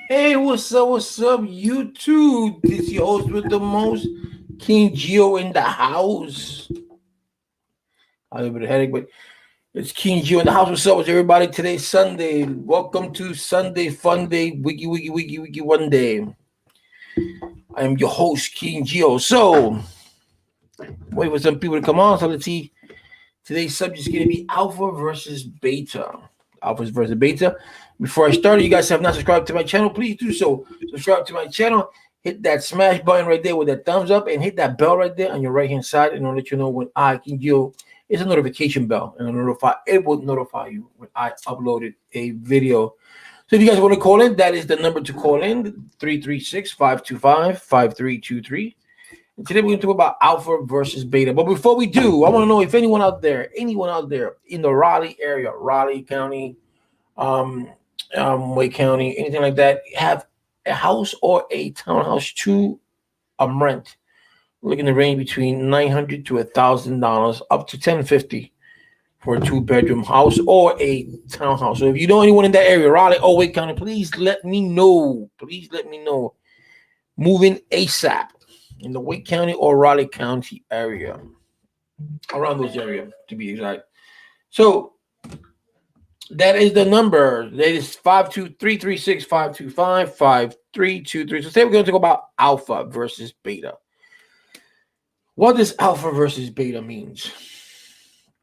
Hey, what's up, YouTube? This your host with the most, King Geo in the house. A little bit of headache, but it's King Geo in the house. What's up with everybody? Today's Sunday. Welcome to Sunday Fun Day, Wiki One Day. I am your host, King Geo. So, wait for some people to come on. So let's see. Today's subject is going to be Alpha versus Beta. Alpha versus Beta. Before I start, you guys have not subscribed to my channel, please do so. Subscribe to my channel. Hit that smash button right there with that thumbs up and hit that bell right there on your right hand side and it'll let you know when I can do. It's a notification bell and it will notify you when I uploaded a video. So if you guys want to call in, that is the number to call in, 336-525-5323. And today we're going to talk about Alpha versus Beta. But before we do, I want to know if anyone out there in the Raleigh area, Raleigh County, Wake County, anything like that, have a house or a townhouse to rent. We're looking to range between $900 to $1,000, up to $1,050 for a 2-bedroom house or a townhouse. So if you know anyone in that area, Raleigh or Wake County, please let me know. Moving ASAP in the Wake County or Raleigh County area, around those areas to be exact. So that is the number. That is 52336-525-5323. So today we're going to talk about Alpha versus Beta. What does Alpha versus Beta means?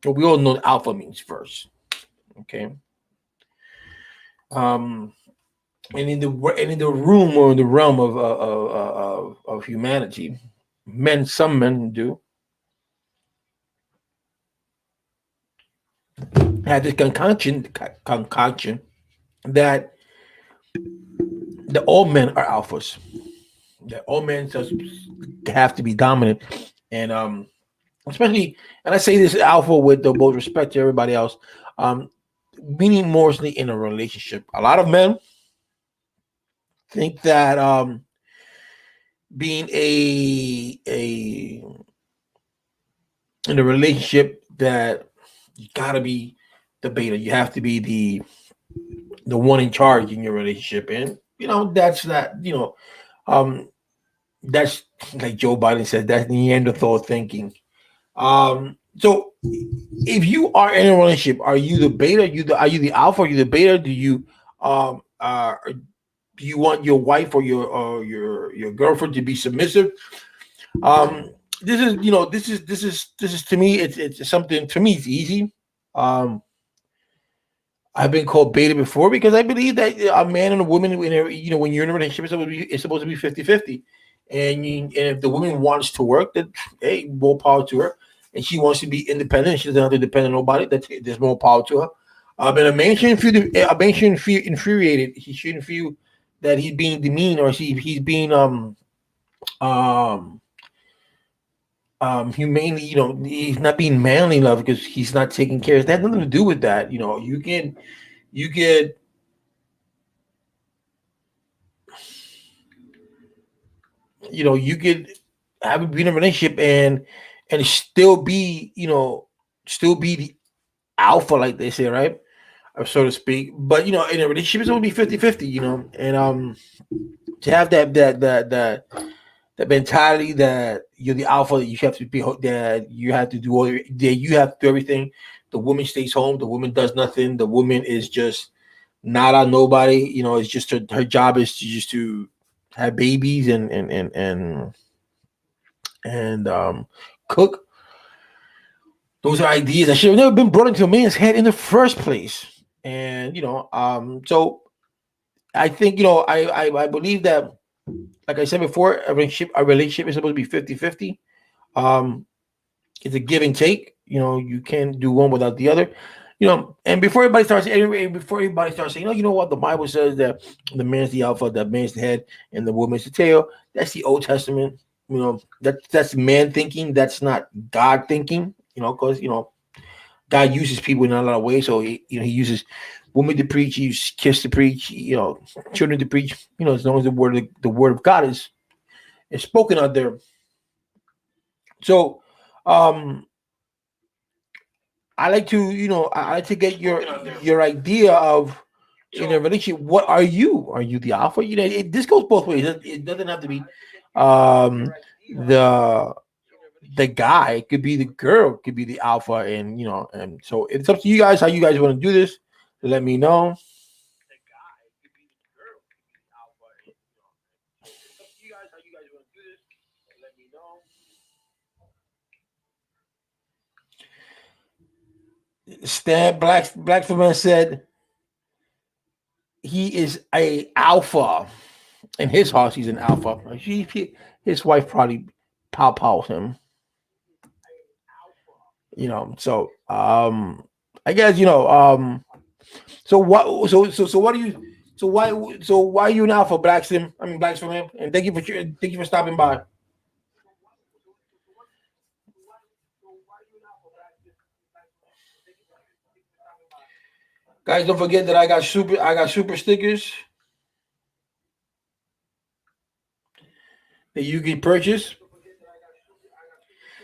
Well, we all know what Alpha means first. Okay. And in the room or in the realm of humanity, some men do have this concoction that all men are alphas. That all men just have to be dominant, and especially, and I say this alpha with the most respect to everybody else, meaning mostly in a relationship. A lot of men think that being in a relationship that you gotta be the beta. You have to be the one in charge in your relationship, and that's not that's like Joe Biden said. That's Neanderthal thinking. So if you are in a relationship, are you the beta? Are you the alpha? Are you the beta? Do you want your wife or your girlfriend to be submissive? This is to me. It's something to me. It's easy. I've been called beta before because I believe that a man and a woman, when you're in a relationship, it's supposed to be 50-50. And if the woman wants to work, then hey, more power to her. And she wants to be independent. She doesn't have to depend on nobody. There's more power to her. But a man shouldn't feel infuriated. He shouldn't feel that he's being demeaned or he's being humanely. He's not being manly enough because he's not taking care. It has nothing to do with that. You can you could have be in a relationship and still be the alpha, like they say, right? Or so to speak. But in a relationship it's gonna be 50-50, and to have that mentality that you're the alpha, that you have to be, that you have to do that you have to do everything. The woman stays home, the woman does nothing, the woman is just not on nobody. It's just her job is to have babies and cook. Those are ideas that should have never been brought into a man's head in the first place. And so I think I believe that, like I said before, a relationship is supposed to be 50-50. It's a give and take. You can't do one without the other. And before everybody starts saying, what the Bible says, that the man's the alpha, the man's the head, and the woman's the tail. That's the Old Testament. That's man thinking. That's not God thinking. Because God uses people in a lot of ways. So he uses women to preach, he uses kids to preach, children to preach. As long as the word of God is spoken out there. So, I like to get your idea of in a relationship, what are you? Are you the alpha? This goes both ways. It doesn't have to be the guy. It could be the girl. It could be the alpha, and so it's up to you guys how you guys want to do this. Let me know. Stan Blackman said he is a alpha. In his heart, he's an alpha. His wife probably pows him. So I guess so what so what do you why are you an alpha, Blackston? I mean Blacks from him, and thank you for stopping by. Guys, don't forget that I got super stickers that you can purchase.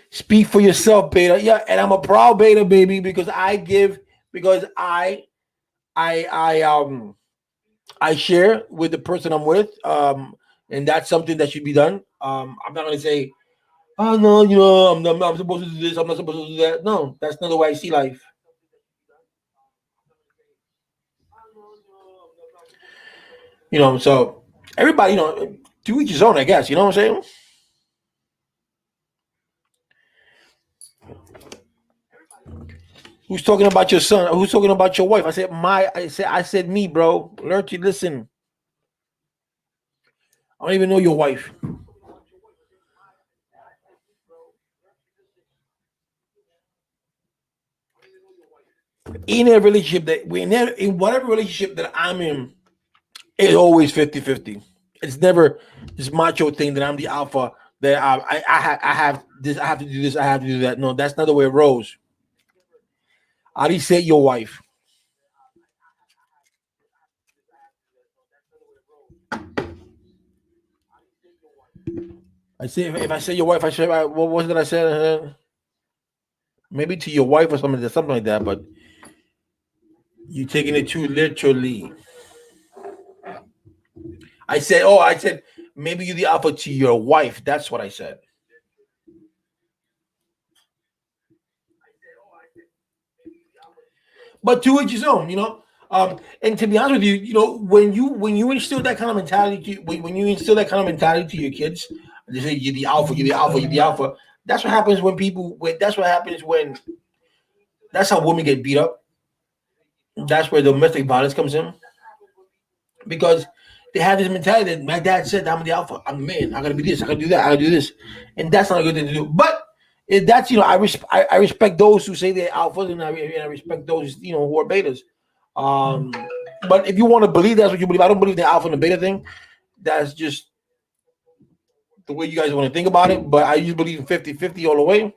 Speak for yourself, beta. Yeah, and I'm a proud beta, baby, because because I share with the person I'm with, and that's something that should be done. I'm not gonna say, oh no, I'm supposed to do this, I'm not supposed to do that. No, that's not the way I see life. So everybody, to each his own, I guess. You know what I'm saying? Who's talking about your son? Who's talking about your wife? I said me, bro. Learn to listen. I don't even know your wife. In a relationship in whatever relationship that I'm in, it's always 50-50. It's never this macho thing that I'm the alpha, that I have this, I have to do this, I have to do that. No, that's not the way it rolls. I already said your wife. I say if I say your wife, I say what was it I said? Maybe to your wife or something like that. But you taking it too literally. I said maybe you the alpha to your wife. That's what I said. But to each his own, and to be honest with you, when you instill that kind of mentality, when you instill that kind of mentality to your kids, they say you're the alpha, you're the alpha, you're the alpha. That's what happens when people. That's what happens when. That's how women get beat up. That's where domestic violence comes in, because they have this mentality that my dad said I'm the alpha, I'm the man, I gotta be this, I gotta do that, I gotta do this, and that's not a good thing to do. But that's I respect those who say they're alphas, and I respect those who are betas. Um, but if you want to believe that's what you believe, I don't believe the alpha and the beta thing. That's just the way you guys want to think about it. But I usually believe in 50-50 all the way.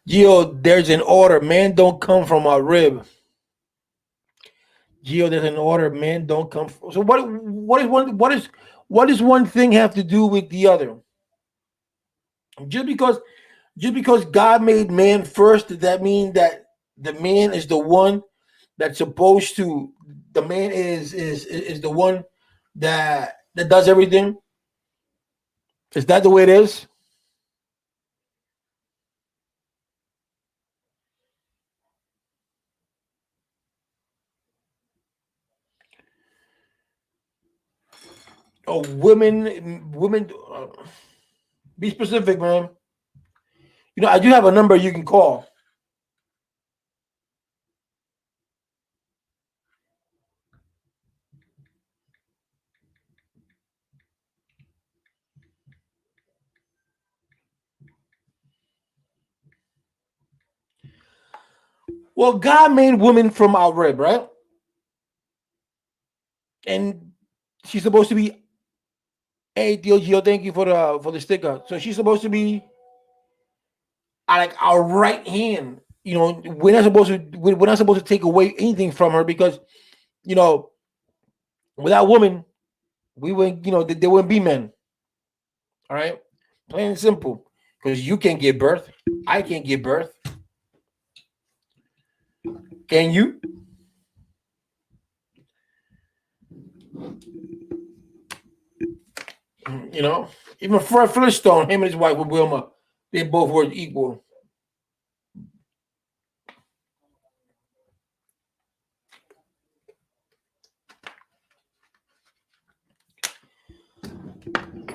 Gio, there's an order. Man don't come from a rib. Gio, there's an order. Man don't come from. So what does one thing have to do with the other? Just because just because God made man first, does that mean that the man is the one that's supposed to the man is the one that does everything? Is that the way it is? Oh, women, be specific, man. I do have a number you can call. Well, God made woman from our rib, right? And she's supposed to be. Hey, Gio, thank you for the sticker. So she's supposed to be like our right hand. we're not supposed to take away anything from her because you know without women we wouldn't there wouldn't be men. All right, plain and simple. Because you can't give birth, I can't give birth. Can you? You know, even Fred Flintstone, him and his wife with Wilma, they both were equal.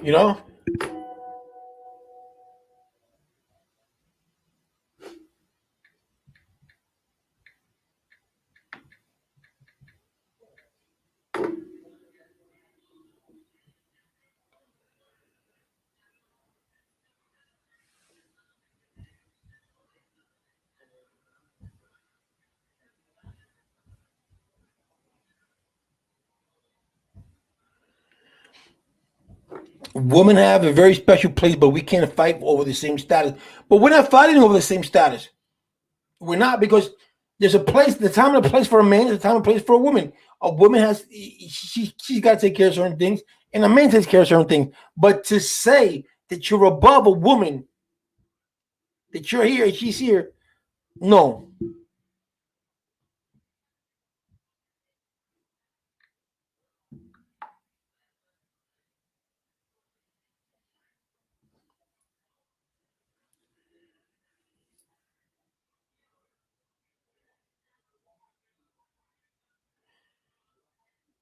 You know, women have a very special place, but we can't fight over the same status. But we're not fighting over the same status. We're not because there's a place, the time and a place for a man, there's a time and place for a woman. A woman has she's got to take care of certain things, and a man takes care of certain things. But to say that you're above a woman, that you're here and she's here, no.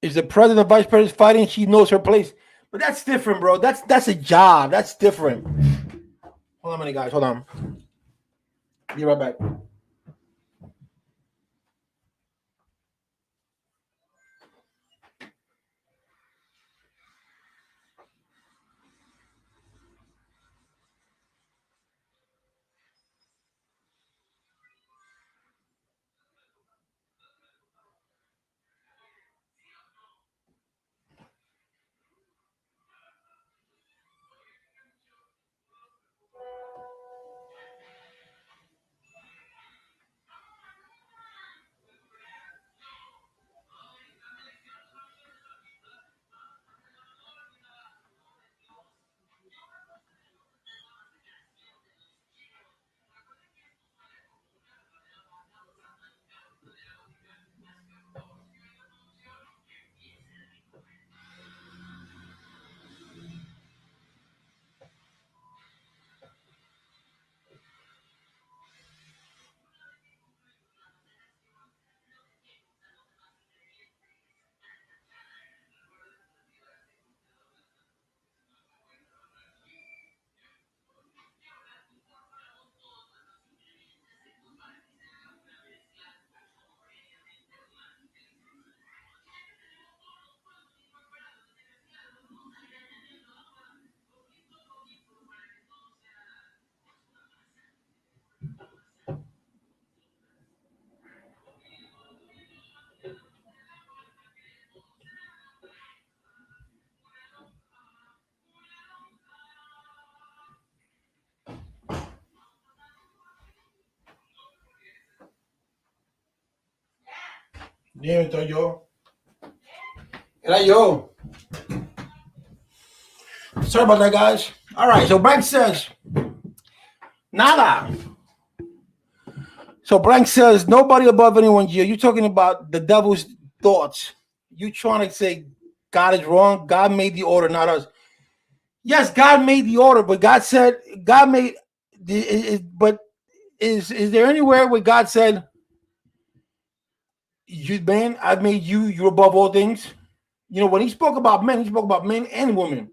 Is the president or vice president fighting? She knows her place, but that's different, bro. That's a job. That's different. Hold on a minute, guys. Hold on. Be right back. Dime, estoy yo. Era yo. Sorry about that, guys. All right. So Frank says nada. So Blank says nobody above anyone. You're talking about the devil's thoughts. You trying to say God is wrong? God made the order, not us. Yes, God made the order, but God said God made. But is there anywhere where God said, "You man, I've made you. You're above all things." When He spoke about men, He spoke about men and women.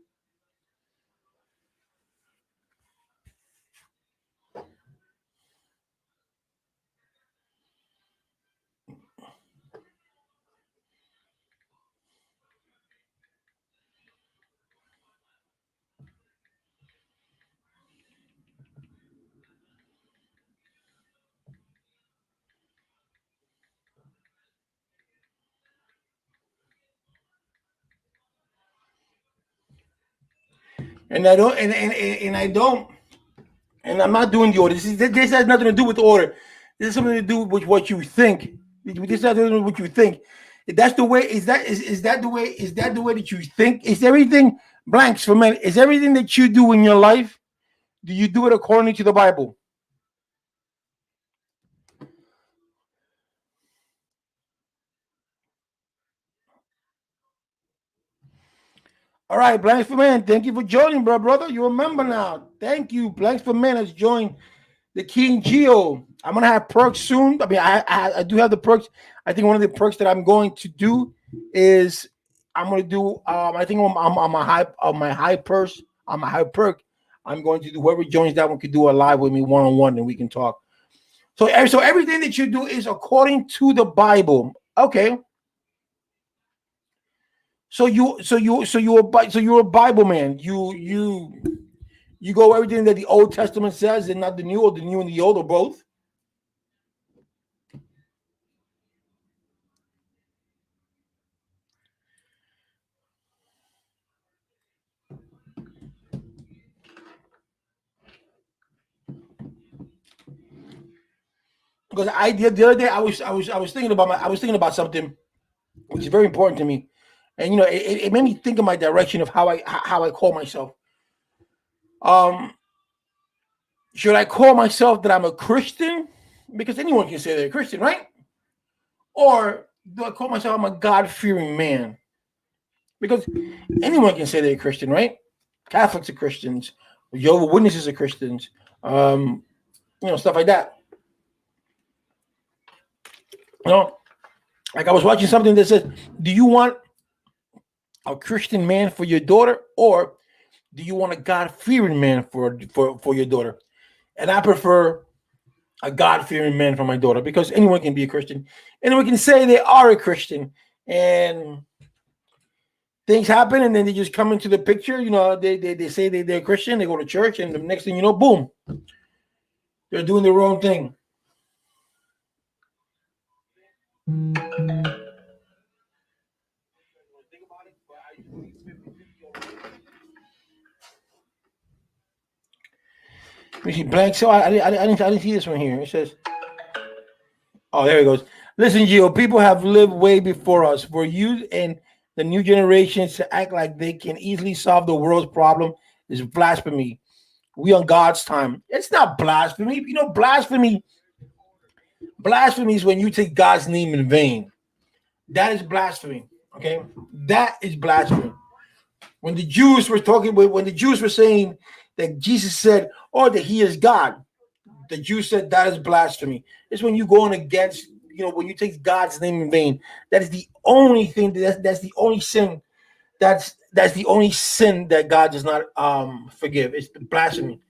And I don't, and I don't, and I'm not doing the order. This has nothing to do with the order. This has something to do with what you think. This has to do with what you think. If that's the way, is that the way? Is that the way that you think? Is everything blanks for men? Is everything that you do in your life? Do you do it according to the Bible? All right, Blanks for Men. Thank you for joining, brother. You remember now. Thank you. Blanks for Men has joined the King Geo. I'm gonna have perks soon. I mean, I do have the perks. I think one of the perks that I'm going to do is I'm gonna do. I think I'm a high on my high purse. On my high perk. I'm going to do whoever joins that one could do a live with me one on one, and we can talk. So everything that you do is according to the Bible. Okay. So you're a Bible man. You go everything that the Old Testament says and not the New, or the New and the Old, or both. Because the other day I was thinking about something which is very important to me, and it made me think in my direction of how I call myself. Um, should I call myself that I'm a Christian? Because anyone can say they're a Christian, right? Or do I call myself I'm a God-fearing man? Because anyone can say they're a Christian, right? Catholics are Christians, Jehovah's Witnesses are Christians, stuff like that. Like I was watching something that says, "Do you want a Christian man for your daughter, or do you want a God-fearing man for your daughter?" And I prefer a God-fearing man for my daughter, because anyone can be a Christian. Anyone can say they are a Christian, and things happen, and then they just come into the picture. They say they're Christian, they go to church, and the next thing you know, boom, they're doing their own thing. You see blank. So I didn't see this one here. It says, "Oh, there it goes." Listen, Gio, people have lived way before us. For you and the new generations to act like they can easily solve the world's problem is blasphemy. We on God's time. It's not blasphemy. Blasphemy is when you take God's name in vain. That is blasphemy. Okay, that is blasphemy. When the Jews were saying that Jesus said, "Oh, that He is God," the Jews said that is blasphemy. It's when you go on against, when you take God's name in vain. That is the only thing. That's the only sin. That's the only sin that God does not forgive. It's the blasphemy.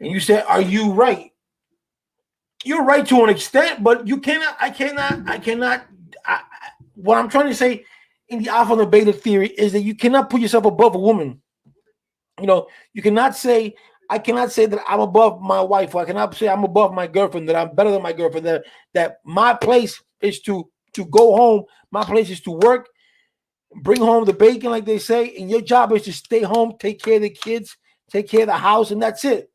And you said, "Are you right?" You're right to an extent, but you cannot. I cannot. What I'm trying to say in the alpha and the beta theory is that you cannot put yourself above a woman. You cannot say, I cannot say that I'm above my wife, or I cannot say I'm above my girlfriend, that I'm better than my girlfriend, that my place is to go home, my place is to work, bring home the bacon, like they say, and your job is to stay home, take care of the kids, take care of the house, and that's it.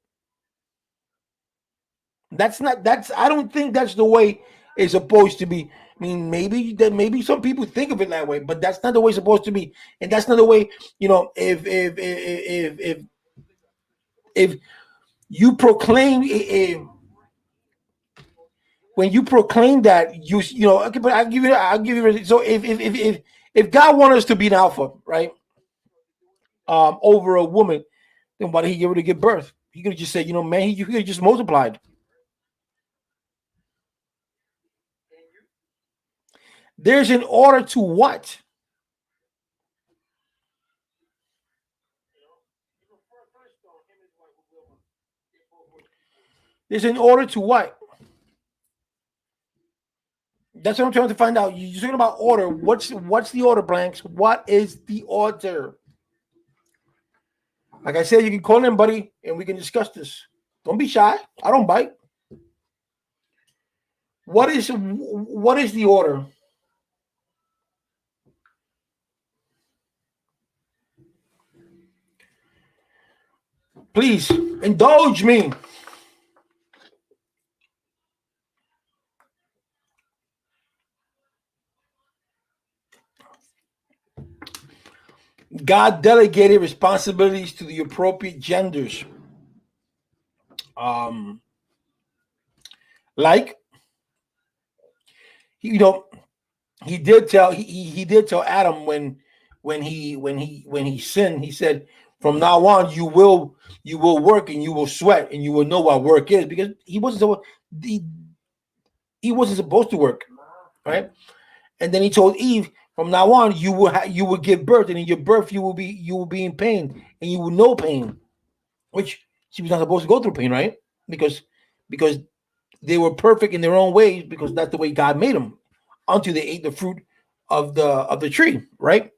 I don't think that's the way it's supposed to be. I mean, maybe some people think of it that way, but that's not the way it's supposed to be. And that's not the way, if you proclaim, when you proclaim that, okay, but I'll give you. So if God wanted us to be an alpha, right, over a woman, then why did He give her to give birth? He could have just said, man, He could have just multiplied. There's an order to what? There's an order to what? That's what I'm trying to find out. You're talking about order. What's the order, Blanks? What is the order? Like I said, you can call in, buddy, and we can discuss this. Don't be shy. I don't bite. What is the order? Please indulge me. God delegated responsibilities to the appropriate genders. Um, like you know, he did tell Adam when he sinned. He said, "From now on, you will work and you will sweat and you will know what work is," because he, he wasn't supposed to work, right? And then he told Eve, "From now on, you will give birth, and in your birth you will be in pain, and you will know pain," which she was not supposed to go through pain, right? Because because they were perfect in their own ways, because that's the way God made them, until they ate the fruit of the tree, right?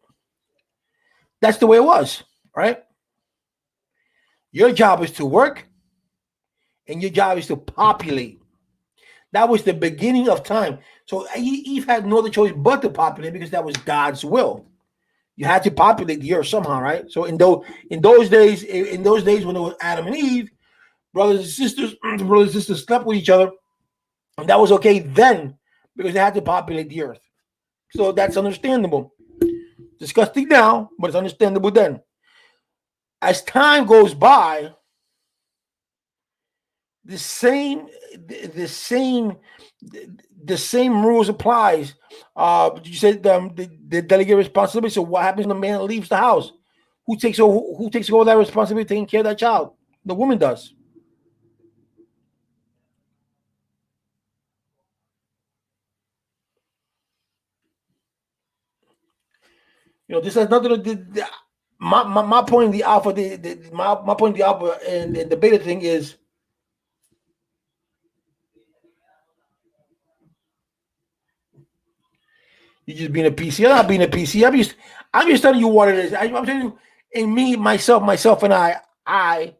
That's the way it was, right? Your job is to work, and your job is to populate. That was the beginning of time. So Eve had no other choice but to populate, because that was God's will. You had to populate the earth somehow, right? So in those days when it was Adam and Eve, brothers and sisters, brothers and sisters slept with each other, and that was okay then, because they had to populate the earth. So that's understandable. Disgusting now, but it's understandable then. As time goes by, the same the same the same rules applies. You said the delegate responsibility. So what happens when the man leaves the house? Who takes over that responsibility, taking care of that child? The woman does. This has nothing to do. My point in the alpha, my point in the alpha and the beta thing is, you just being a PC. I'm not being a PC. I'm just telling you what it is. I'm telling you, and me, myself, and I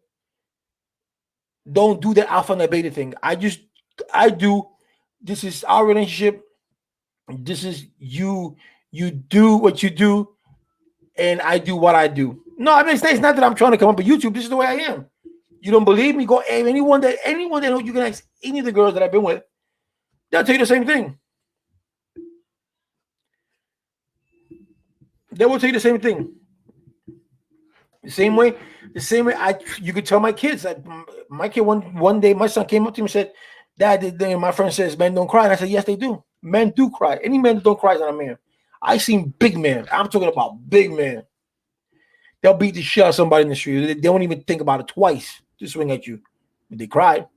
don't do the alpha and the beta thing. I do. This is our relationship. This is you. You do what you do, and I do what I do. No, I mean it's not that I'm trying to come up with YouTube. This is the way I am. You don't believe me? Go anyone that you can ask any of the girls that I've been with. They'll tell you the same thing. They will tell you the same thing. The same way you could tell my kids. My kid one day, my son came up to me and said, "Dad, my friend says men don't cry." And I said, "Yes, they do. Men do cry. Any man that don't cry is not a man." I seen big men. I'm talking about big men. They'll beat the shit out of somebody in the street. They don't even think about it twice to swing at you. But they cried.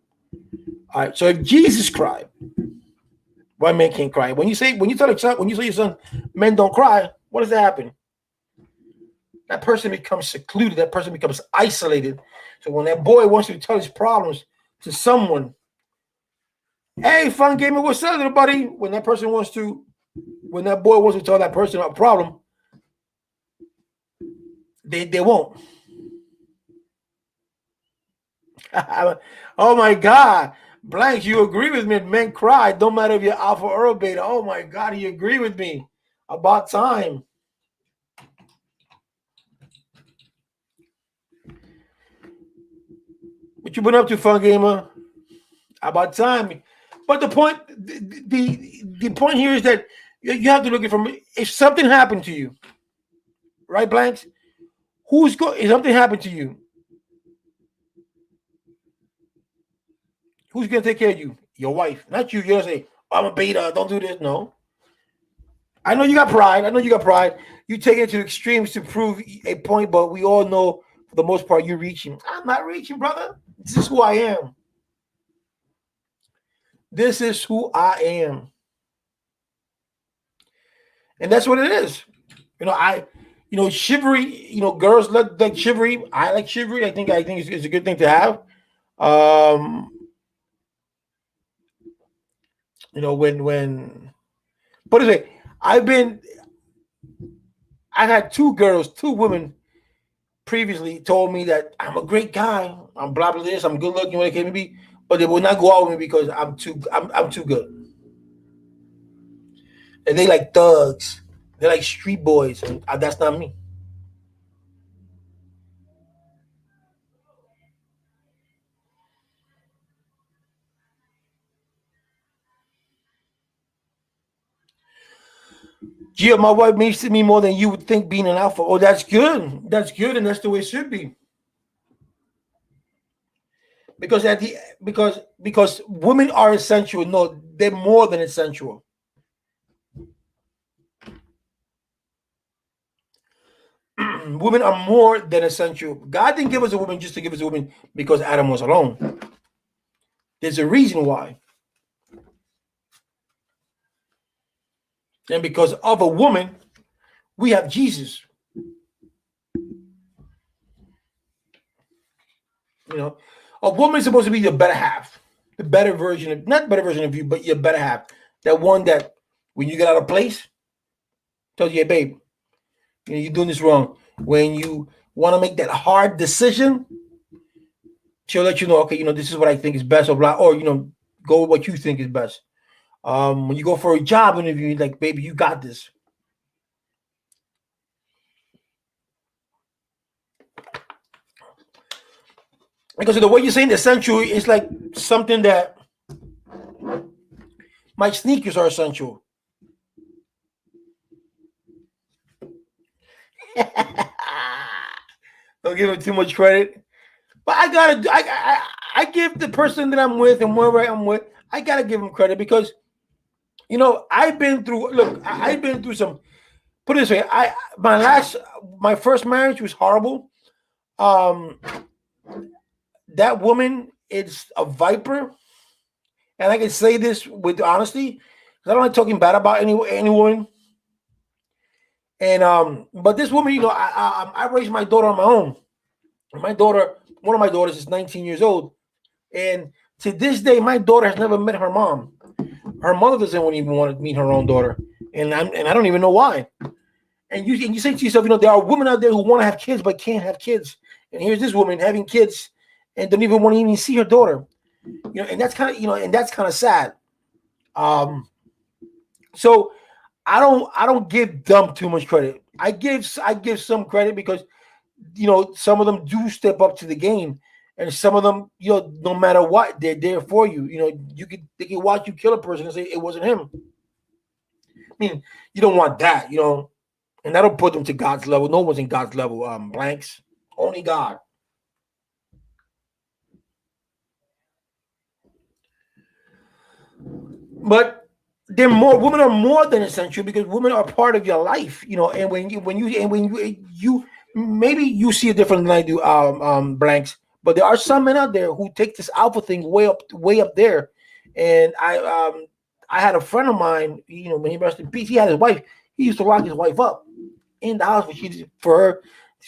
All right. So if Jesus cried, why men can't cry? When you tell your son, men don't cry, what does that happen? That person becomes secluded. That person becomes isolated. So when that boy wants to tell his problems to someone, "Hey, fun gamer, what's up, little buddy?" When that boy wants to tell that person a problem, they won't. Oh my God, Blank, you agree with me? Men cry. Don't matter if you're alpha or beta. Oh my God, you agree with me? About time. What you been up to, fun gamer? About time. But the point here is that you have to look at it from, if something happened to you, right, Blanks? If something happened to you, who's gonna take care of you? Your wife, not you. You're gonna say, "Oh, I'm a beta. Don't do this." No, I know you got pride. I know you got pride. You take it to extremes to prove a point, but we all know for the most part you're reaching. I'm not reaching, brother. This is who I am. This is who I am, and that's what it is. Chivalry. Girls like chivalry. I like chivalry. I think it's a good thing to have. Um, when put it this way, I've had two women previously told me that I'm a great guy. I'm blah blah this. I'm good looking, what it can be, but they will not go out with me because I'm too good. And they like thugs. They're like street boys, and that's not me. Gio, my wife means to me more than you would think being an alpha. Oh, that's good. That's good, and that's the way it should be. Because at the because women are essential. No, they're more than essential. Women are more than essential. God didn't give us a woman just to give us a woman because Adam was alone. There's a reason why. And because of a woman, we have Jesus. You know, a woman is supposed to be your better half, the better version of, not better version of you, but your better half. That one that when you get out of place, tells you, hey, babe, you know, you're doing this wrong. When you want to make that hard decision, she'll let you know, okay, you know, this is what I think is best, or blah, or you know, go with what you think is best. When you go for a job interview, you're like, baby, you got this. Because of the way you're saying essential, it's like something that my sneakers are essential. Don't give him too much credit. But I give the person that I'm with and wherever I'm with, I gotta give him credit because you know I've been through. Look, I've been through some. Put it this way, my first marriage was horrible. Um, that woman is a viper, and I can say this with honesty because I don't like talking bad about any woman. And but this woman, you know, I raised my daughter on my own. My daughter, one of my daughters, is 19 years old, and to this day, my daughter has never met her mom. Her mother doesn't even want to meet her own daughter, and I don't even know why. And you say to yourself, you know, there are women out there who want to have kids but can't have kids, and here's this woman having kids and don't even want to even see her daughter. You know, and that's kind of and that's kind of sad. Um, so I don't give them too much credit. I give some credit because you know some of them do step up to the game, and some of them you know no matter what they're there for you. You know they can watch you kill a person and say it wasn't him. I mean you don't want that, you know, and that'll put them to God's level. No one's in God's level. Blanks, only God. But they're more women are more than essential because women are part of your life, you know. And when you maybe you see it different than I do, blanks. But there are some men out there who take this alpha thing way up there. And I had a friend of mine, you know, when he rest in peace, he had his wife. He used to lock his wife up in the house for her,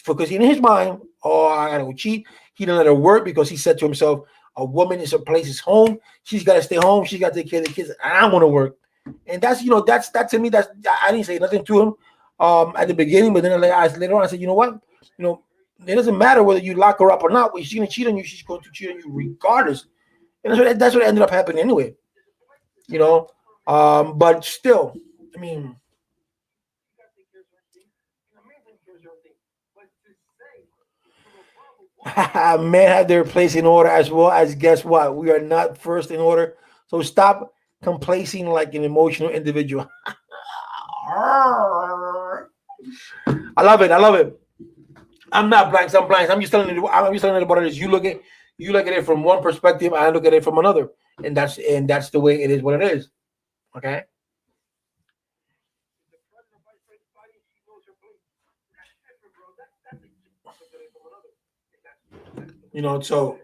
because in his mind, oh, I gotta go cheat. He didn't let her work because he said to himself, a woman is her place, is home. She's got to stay home. She's got to take care of the kids. I want to work, and that's that to me. That's I didn't say nothing to him at the beginning, but then later on I said, you know what, you know, it doesn't matter whether you lock her up or not. When she's gonna cheat on you, she's going to cheat on you regardless, and that's what ended up happening anyway. You know, but still, I mean. Men have their place in order as well as guess what? We are not first in order. So stop complacing like an emotional individual. I love it. I love it. I'm not blanks. I'm blanks. I'm just telling you about it. You look at it from one perspective. I look at it from another, and that's the way it is. What it is. Okay. You know. So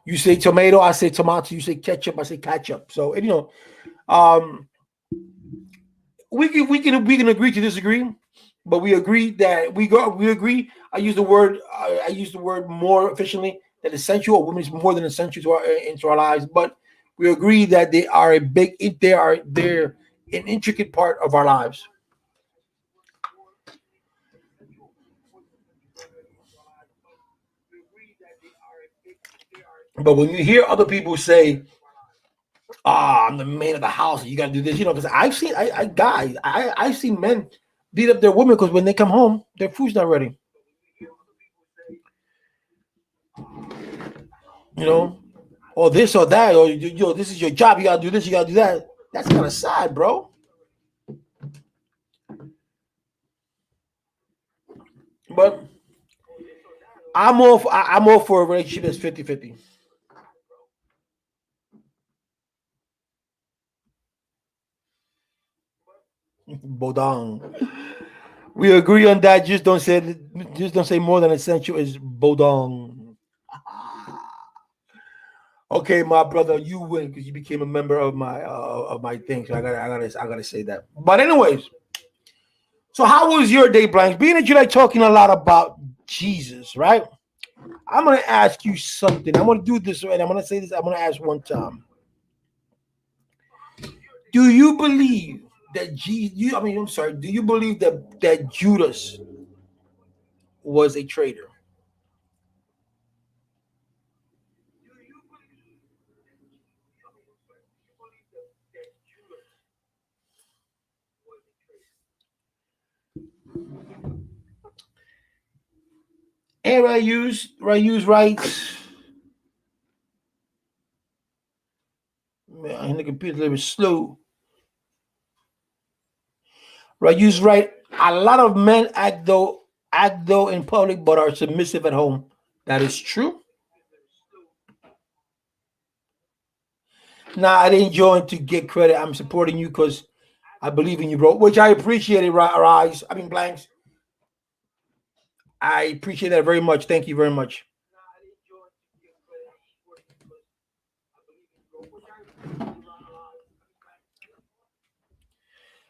you say tomato. I say tomato. You say ketchup. I say ketchup. So and, um, we can agree to disagree, but we agree that we agree. I use the word more efficiently that essential or women is more than essential to our into our lives, but we agree that they're an intricate part of our lives. But when you hear other people say, "Ah, I'm the man of the house. You got to do this," because I've seen guys, I've seen men beat up their women because when they come home, their food's not ready. You know, or this or that, or this is your job. You gotta do this. You gotta do that. That's kind of sad, bro. But I'm all for a relationship that's 50-50. Bodong. We agree on that. Just don't say more than essential is bodong. Okay, my brother, you win because you became a member of my thing. So I gotta say that. But anyways, so how was your day, Blanks? Being that you like talking a lot about Jesus, right? I'm gonna ask you something. I'm gonna do this, and I'm gonna say this. I'm gonna ask one time. Do you believe that Jesus? I mean, I'm sorry. Do you believe that Judas was a traitor? And Rayuse writes. Man, the computer's a little bit slow. Rayuse right. A lot of men act though in public, but are submissive at home. That is true. Now I didn't join to get credit. I'm supporting you because I believe in you, bro. Which I appreciate it, Rise. I mean, Blanks. I appreciate that very much. Thank you very much.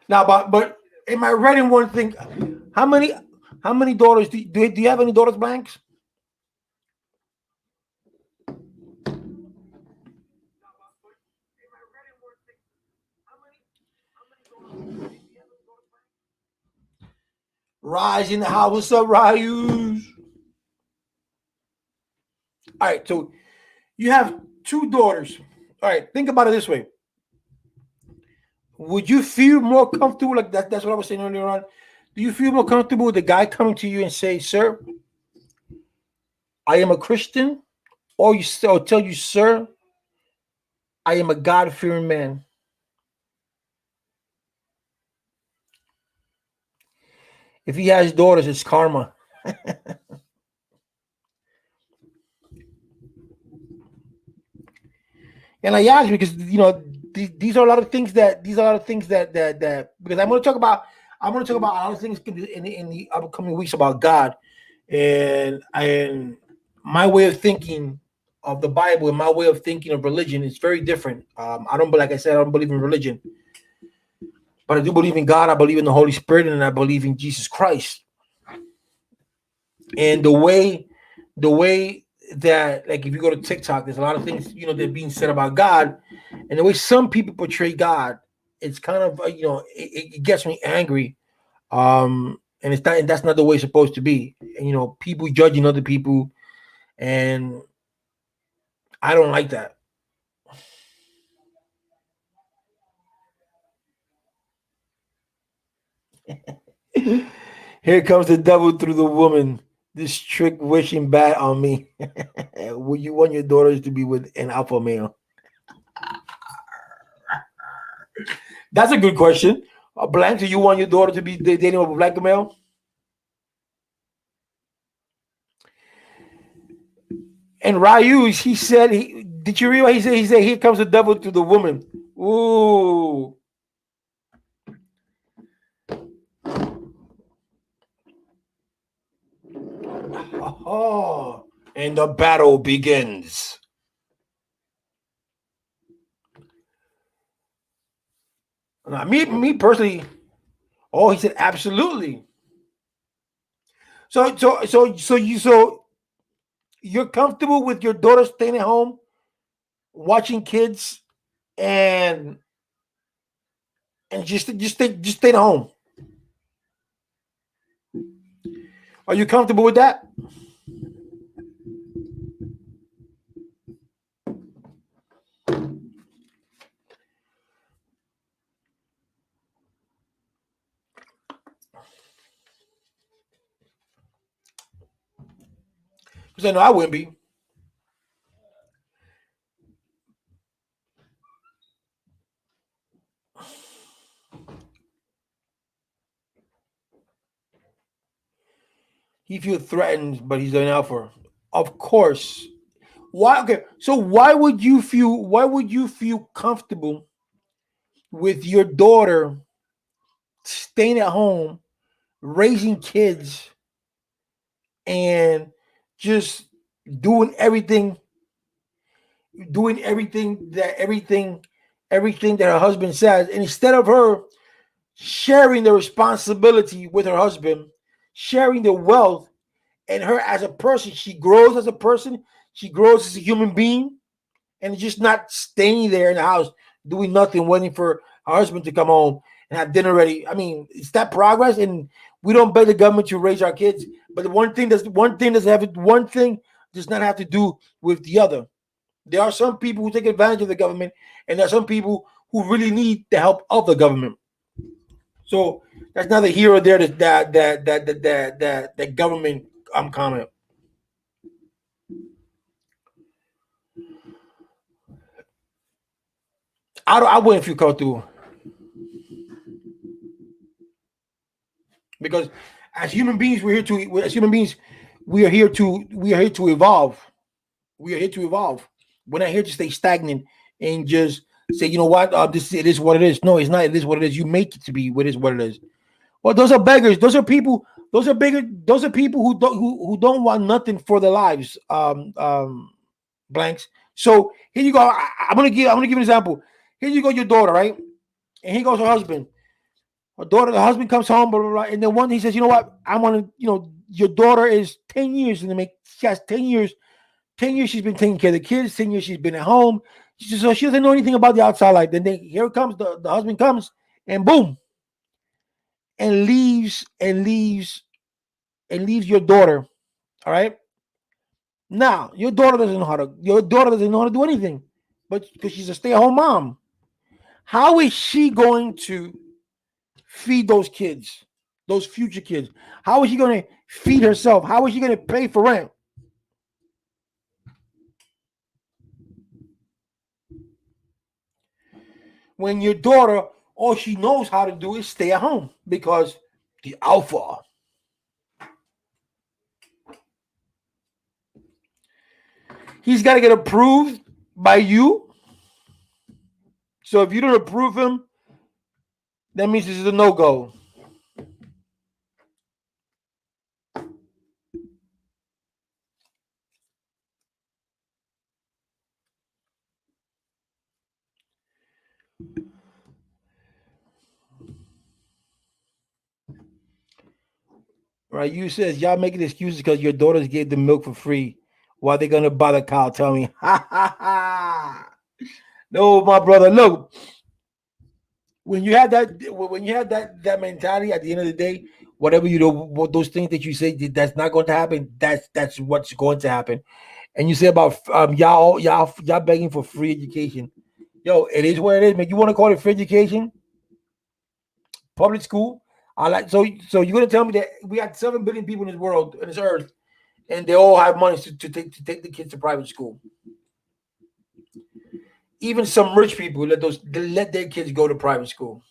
Now, but am I right in one thing? How many how many daughters do you have any daughters, Blanks? Rise in the house. What's up, Ryus? All right, so you have two daughters. All right, think about it this way. Would you feel more comfortable like that? That's what I was saying earlier on. Do you feel more comfortable with the guy coming to you and say, "Sir, I am a Christian," or or tell you, "Sir, I am a God fearing man." If he has daughters, it's karma. And I ask because these are a lot of things that because I'm going to talk about a lot of things in the upcoming weeks about God and my way of thinking of the Bible and my way of thinking of religion is very different. I don't, like I said, I don't believe in religion, but I do believe in God. I believe in the Holy Spirit, and I believe in Jesus Christ. And the way that, like, if you go to TikTok, there's a lot of things that are being said about God, and the way some people portray God, it's kind of it gets me angry. And it's not, and that's not the way it's supposed to be. And people judging other people, and I don't like that. Here comes the devil through the woman. This trick wishing bad on me. Would you want your daughters to be with an alpha male? That's a good question. Blank, do you want your daughter to be dating with a black male? And Ryu, he said, did you read what he said? He said, here comes the devil to the woman. Ooh. Oh. And the battle begins. Now, me personally, oh, he said, absolutely. So you're comfortable with your daughter staying at home, watching kids, and just stay at home. Are you comfortable with that? Because I know I wouldn't be. He feels threatened, but he's an alpha. Of course. Why? Okay. So why would you feel? Why would you feel comfortable with your daughter staying at home, raising kids, and just doing everything, doing everything that her husband says, and instead of her sharing the responsibility with her husband, sharing the wealth, and her as a person, she grows as a person, she grows as a human being, and just not staying there in the house doing nothing, waiting for her husband to come home and have dinner ready. I mean, it's that progress, and we don't beg the government to raise our kids. But the one thing does not have to do with the other. There are some people who take advantage of the government, and there are some people who really need the help of the government. So that's neither here or there. That government comment. I wouldn't feel comfortable because as human beings, we are here to evolve. We are here to evolve. We're not here to stay stagnant and just say, you know what, this it is what it is. No, it's not. It is what it is. You make it to be what it is what it is. Well, those are beggars. Those are people. Those are bigger. Those are people who don't want nothing for their lives. Blanks. So here you go. I'm gonna give an example. Here you go, your daughter, right? And here goes her husband. Her daughter, the husband comes home, blah blah blah. And then one he says, you know what? I want to, your daughter is 10 years in the make. She has 10 years. 10 years she's been taking care of the kids. 10 years she's been at home. So she doesn't know anything about the outside life. Then here comes the husband comes and boom, and leaves your daughter. All right. Now your daughter doesn't know how to do anything, but because she's a stay-at-home mom, how is she going to feed those kids, those future kids? How is she going to feed herself? How is she going to pay for rent? When your daughter, all she knows how to do is stay at home because the alpha. He's got to get approved by you. So if you don't approve him, that means this is a no-go. Right? You says y'all making excuses because your daughters gave the milk for free. Why they gonna buy the cow? Tell me. Ha ha ha. No, my brother. Look, when you had that mentality, at the end of the day, whatever you do, those things that you say that's not going to happen, that's what's going to happen. And you say about y'all begging for free education. Yo, it is what it is, man. You want to call it free education? Public school? I like so you're gonna tell me that we got 7 billion people in this world, in this earth, and they all have money to take the kids to private school. Even some rich people let their kids go to private school.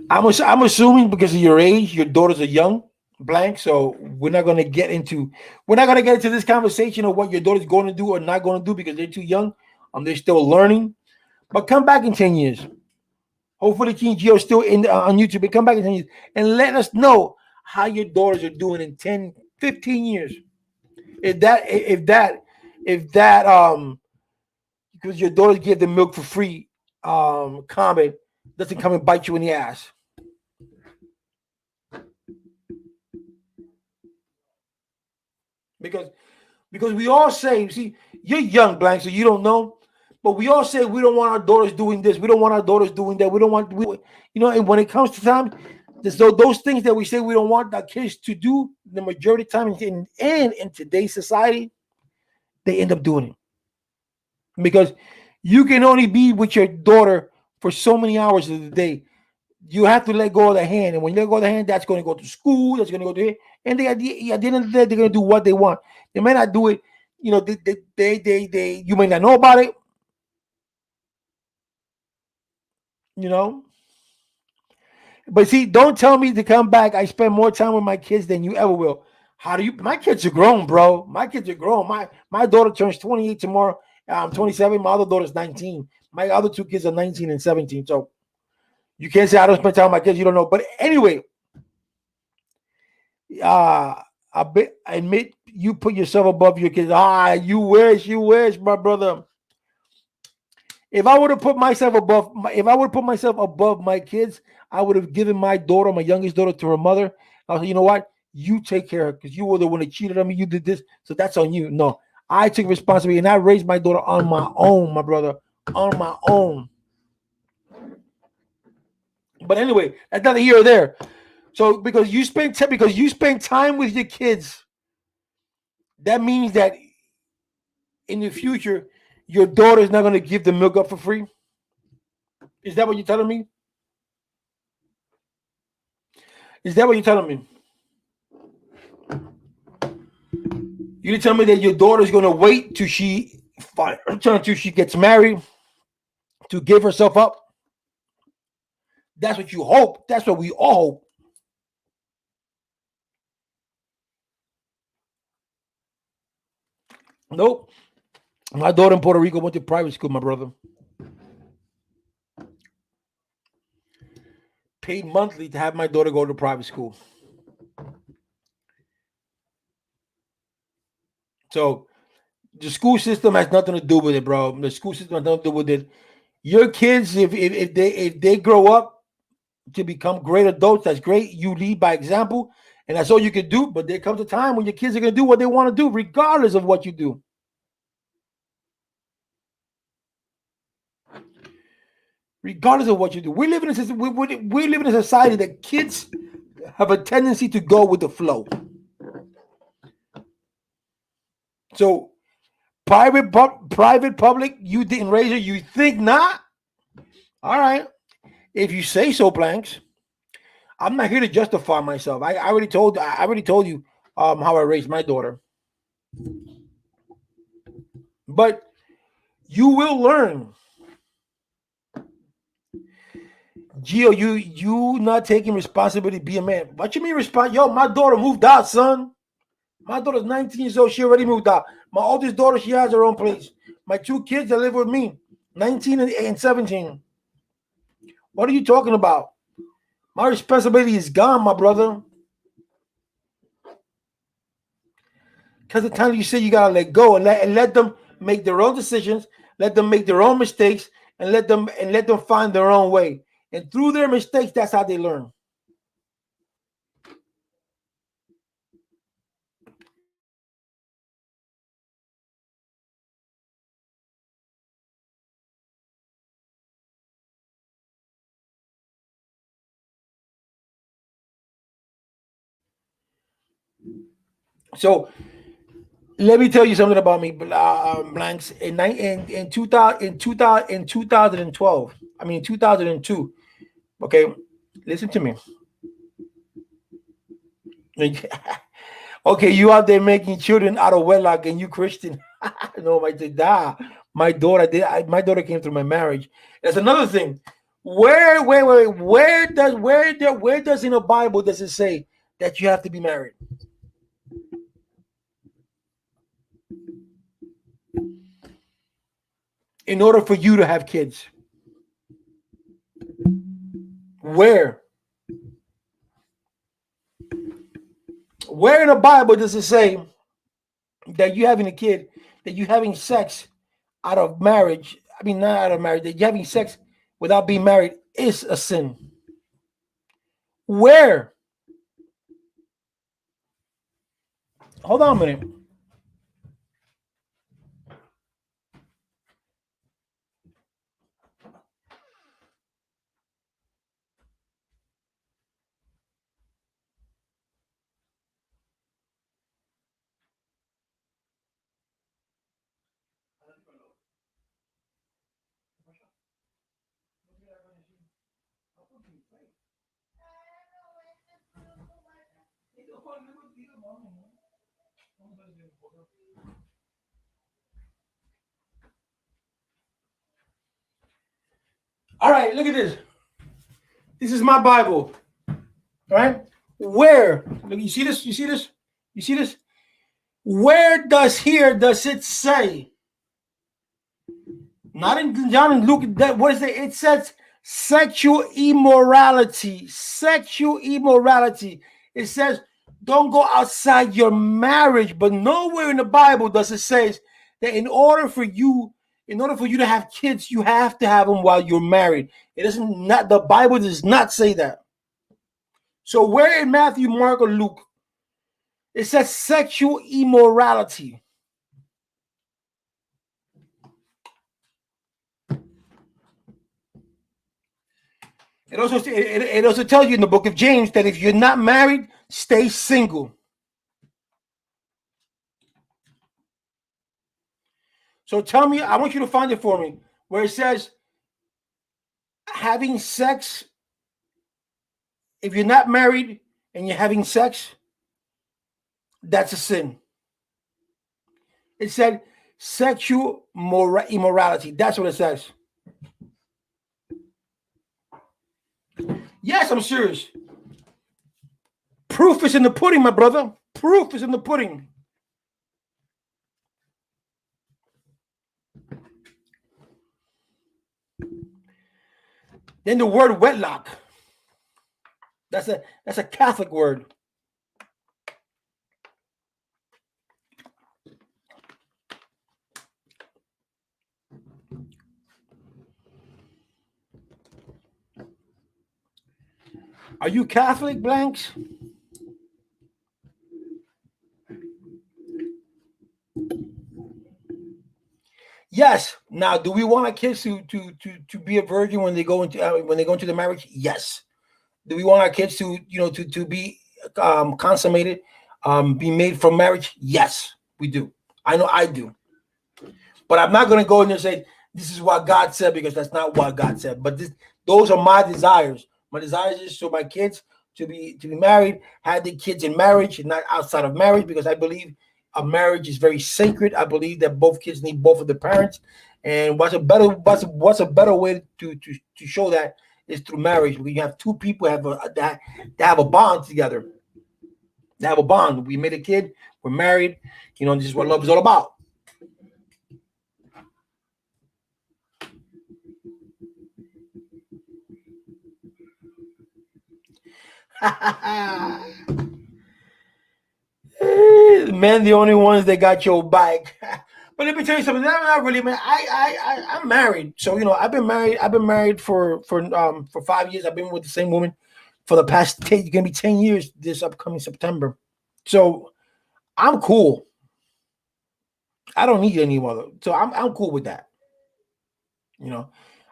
I'm assuming because of your age, your daughters are young, blank. So we're not gonna get into this conversation of what your daughter's going to do or not going to do because they're too young. They're still learning. But come back in 10 years. Hopefully, King Geo is still on YouTube. But come back in 10 years and let us know how your daughters are doing in 10, 15 years. If that because your daughters give the milk for free comment doesn't come and bite you in the ass. Because we all say, see, you're young, Blank, so you don't know. But we all say we don't want our daughters doing this. We don't want our daughters doing that. We don't want, and when it comes to time, those things that we say we don't want our kids to do, the majority of the time in today's society, they end up doing it. Because you can only be with your daughter for so many hours of the day. You have to let go of the hand. And when you let go of the hand, that's going to go to school, that's going to go to here. And at the end of the day, they're going to do what they want. They may not do it, you may not know about it, you know. But see, don't tell me to come back. I spend more time with my kids than you ever will. How do you? My kids are grown, bro. My kids are grown. My daughter turns 28 tomorrow. I'm 27. My other daughter's 19. My other two kids are 19 and 17. So you can't say I don't spend time with my kids. You don't know. But anyway, uh, admit you put yourself above your kids. You wish, my brother. If I would have put myself above, if I would have put myself above my kids, I would have given my daughter, my youngest daughter, to her mother. I said, you know what? You take care of her because you were the one that cheated on me. You did this, so that's on you. No, I took responsibility and I raised my daughter on my own, my brother, on my own. But anyway, that's neither here or there. So because you spend time with your kids, that means that in the future, your daughter is not going to give the milk up for free. Is that what you're telling me? Is that what you're telling me? You tell me that your daughter's gonna wait till she gets married to give herself up? That's what you hope. That's what we all hope. Nope. My daughter in Puerto Rico went to private school, my brother. Paid monthly to have my daughter go to private school. So the school system has nothing to do with it, bro. The school system has nothing to do with it. Your kids, if they grow up to become great adults, that's great. You lead by example, and that's all you can do. But there comes a time when your kids are gonna do what they want to do, regardless of what you do. Regardless of what you do, we live in we live in a society that kids have a tendency to go with the flow. So private, public, you didn't raise her. You think not? All right. If you say so, Planks. I'm not here to justify myself. I already told you how I raised my daughter. But you will learn. Gio, you not taking responsibility to be a man. What you mean respond? Yo, my daughter moved out, son. My daughter's 19 years old. She already moved out. My oldest daughter, she has her own place. My two kids that live with me, 19 and 17. What are you talking about? My responsibility is gone, my brother. Because the time you say you gotta let go and let them make their own decisions, let them make their own mistakes, and let them find their own way. And through their mistakes, that's how they learn. So let me tell you something about me, Blanks. In 2000, in 2012, I mean 2002. Okay, listen to me. Okay, you out there making children out of wedlock, and you Christian. No, my daughter did. My daughter came through my marriage. That's another thing. Where does in the Bible does it say that you have to be married in order for you to have kids? Where? Where in the Bible does it say that you having a kid, that you having sex out of marriage? I mean, not out of marriage. That you having sex without being married is a sin. Where? Hold on a minute. All right, look at this. This is my Bible. Right? Where? Look, you see this? You see this? You see this? Where does it say? Not in John and Luke. What is it? It says sexual immorality. Sexual immorality. It says don't go outside your marriage, but nowhere in the Bible does it say that in order for you to have kids, you have to have them while you're married. It doesn't. Not the Bible does not say that. So where in Matthew, Mark, or Luke, it says sexual immorality. It also tells you in the book of James that if you're not married, stay single. So tell me, I want you to find it for me, where it says having sex, if you're not married and you're having sex, that's a sin. It said sexual immorality. That's what it says. Yes, I'm serious. Proof is in the pudding, my brother. Proof is in the pudding. Then the word wedlock. That's a Catholic word. Are you Catholic, Blanks? Yes. Now, do we want our kids to be a virgin when they go into the marriage? Yes. Do we want our kids to be consummated, be made for marriage? Yes, we do. I know I do. But I'm not going to go in there and say this is what God said, because that's not what God said. But those are my desires. My desires is for my kids to be married, have the kids in marriage and not outside of marriage, because I believe a marriage is very sacred. I believe that both kids need both of the parents. And what's a better way to show that is through marriage. When you have two people that have a bond together. They have a bond. We made a kid. We're married. This is what love is all about. Men, the only ones that got your back. But let me tell you something. I'm not really, man. I'm married, so I've been married for 5 years. I've been with the same woman for the past 10. It's gonna be 10 years this upcoming September. So I'm cool. I don't need any other. So I'm cool with that.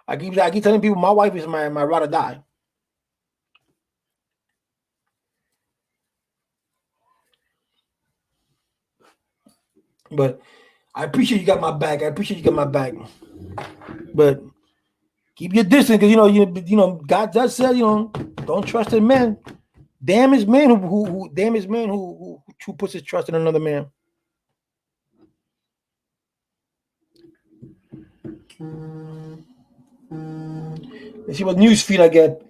I keep telling people my wife is my ride or die. But I appreciate you got my back. But keep your distance, because God does say, don't trust in men. Damn is man who puts his trust in another man. Let's see what news feed I get.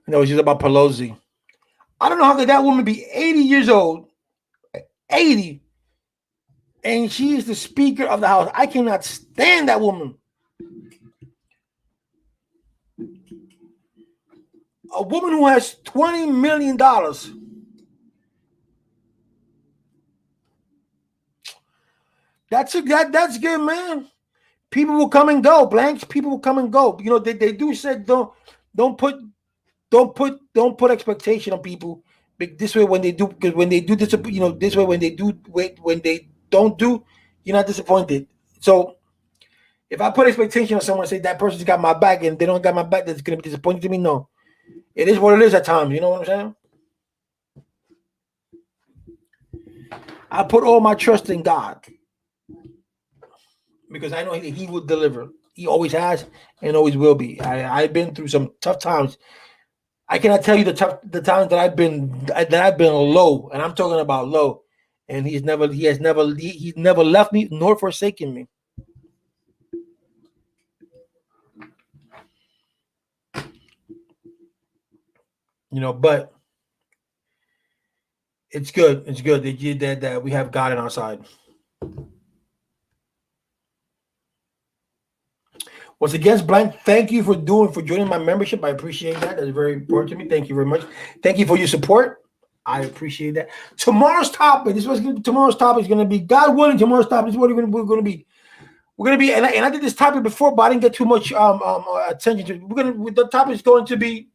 No, it's just about Pelosi. I don't know how could that woman be 80 years old, 80, and she is the Speaker of the House. I cannot stand that woman. A woman who has $20 million. That's good, man. People will come and go, Blanks. People will come and go. They do say don't put expectation on people. This way, when they do, because when they do this, this way when they don't do, you're not disappointed. So if I put expectation on someone, say that person's got my back, and they don't got my back, that's gonna be disappointing to me. No, it is what it is at times. You know what I'm saying? I put all my trust in God, because I know He will deliver. He always has and always will be. I've been through some tough times. I cannot tell you the times that I've been low, and I'm talking about low, and he's never left me nor forsaken me. But it's good. It's good that we have God on our side. Once again, Blank, thank you for joining my membership. I appreciate that. That's very important to me. Thank you very much. Thank you for your support. I appreciate that. Tomorrow's topic. Tomorrow's topic is going to be, God willing. Tomorrow's topic is what we're going to be. We're going to be, and I did this topic before, but I didn't get too much attention to it. The topic is going to be.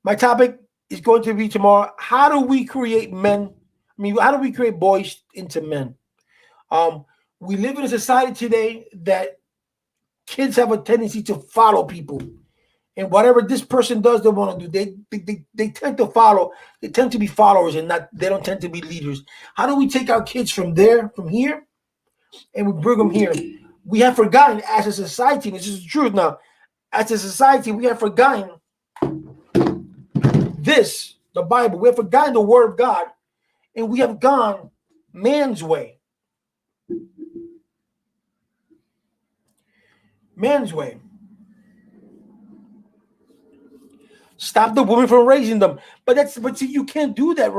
My topic is going to be tomorrow. How do we create men? How do we create boys into men? We live in a society today that kids have a tendency to follow people, and whatever this person does, they want to do. They tend to follow. They tend to be followers, and they don't tend to be leaders. How do we take our kids from here, and we bring them here? We have forgotten as a society. This is the truth now. As a society, we have forgotten the Bible. We have forgotten the Word of God, and we have gone man's way. Man's way. Stop the woman from raising them. But see, you can't do that,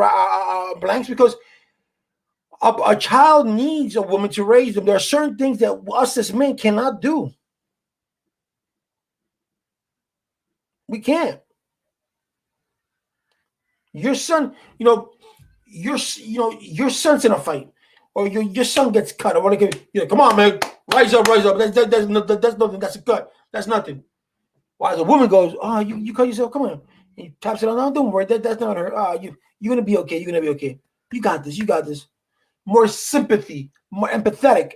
Blanks, because a child needs a woman to raise them. There are certain things that us as men cannot do. We can't. Your son, your son's in a fight, or your son gets cut. I want to give come on, man, rise up. That's nothing. That's a cut. That's nothing. While the woman goes, oh, you cut yourself. Come on. He taps it on. No, don't worry. That's not her. You're gonna be okay. You're gonna be okay. You got this. You got this. More sympathy, more empathetic.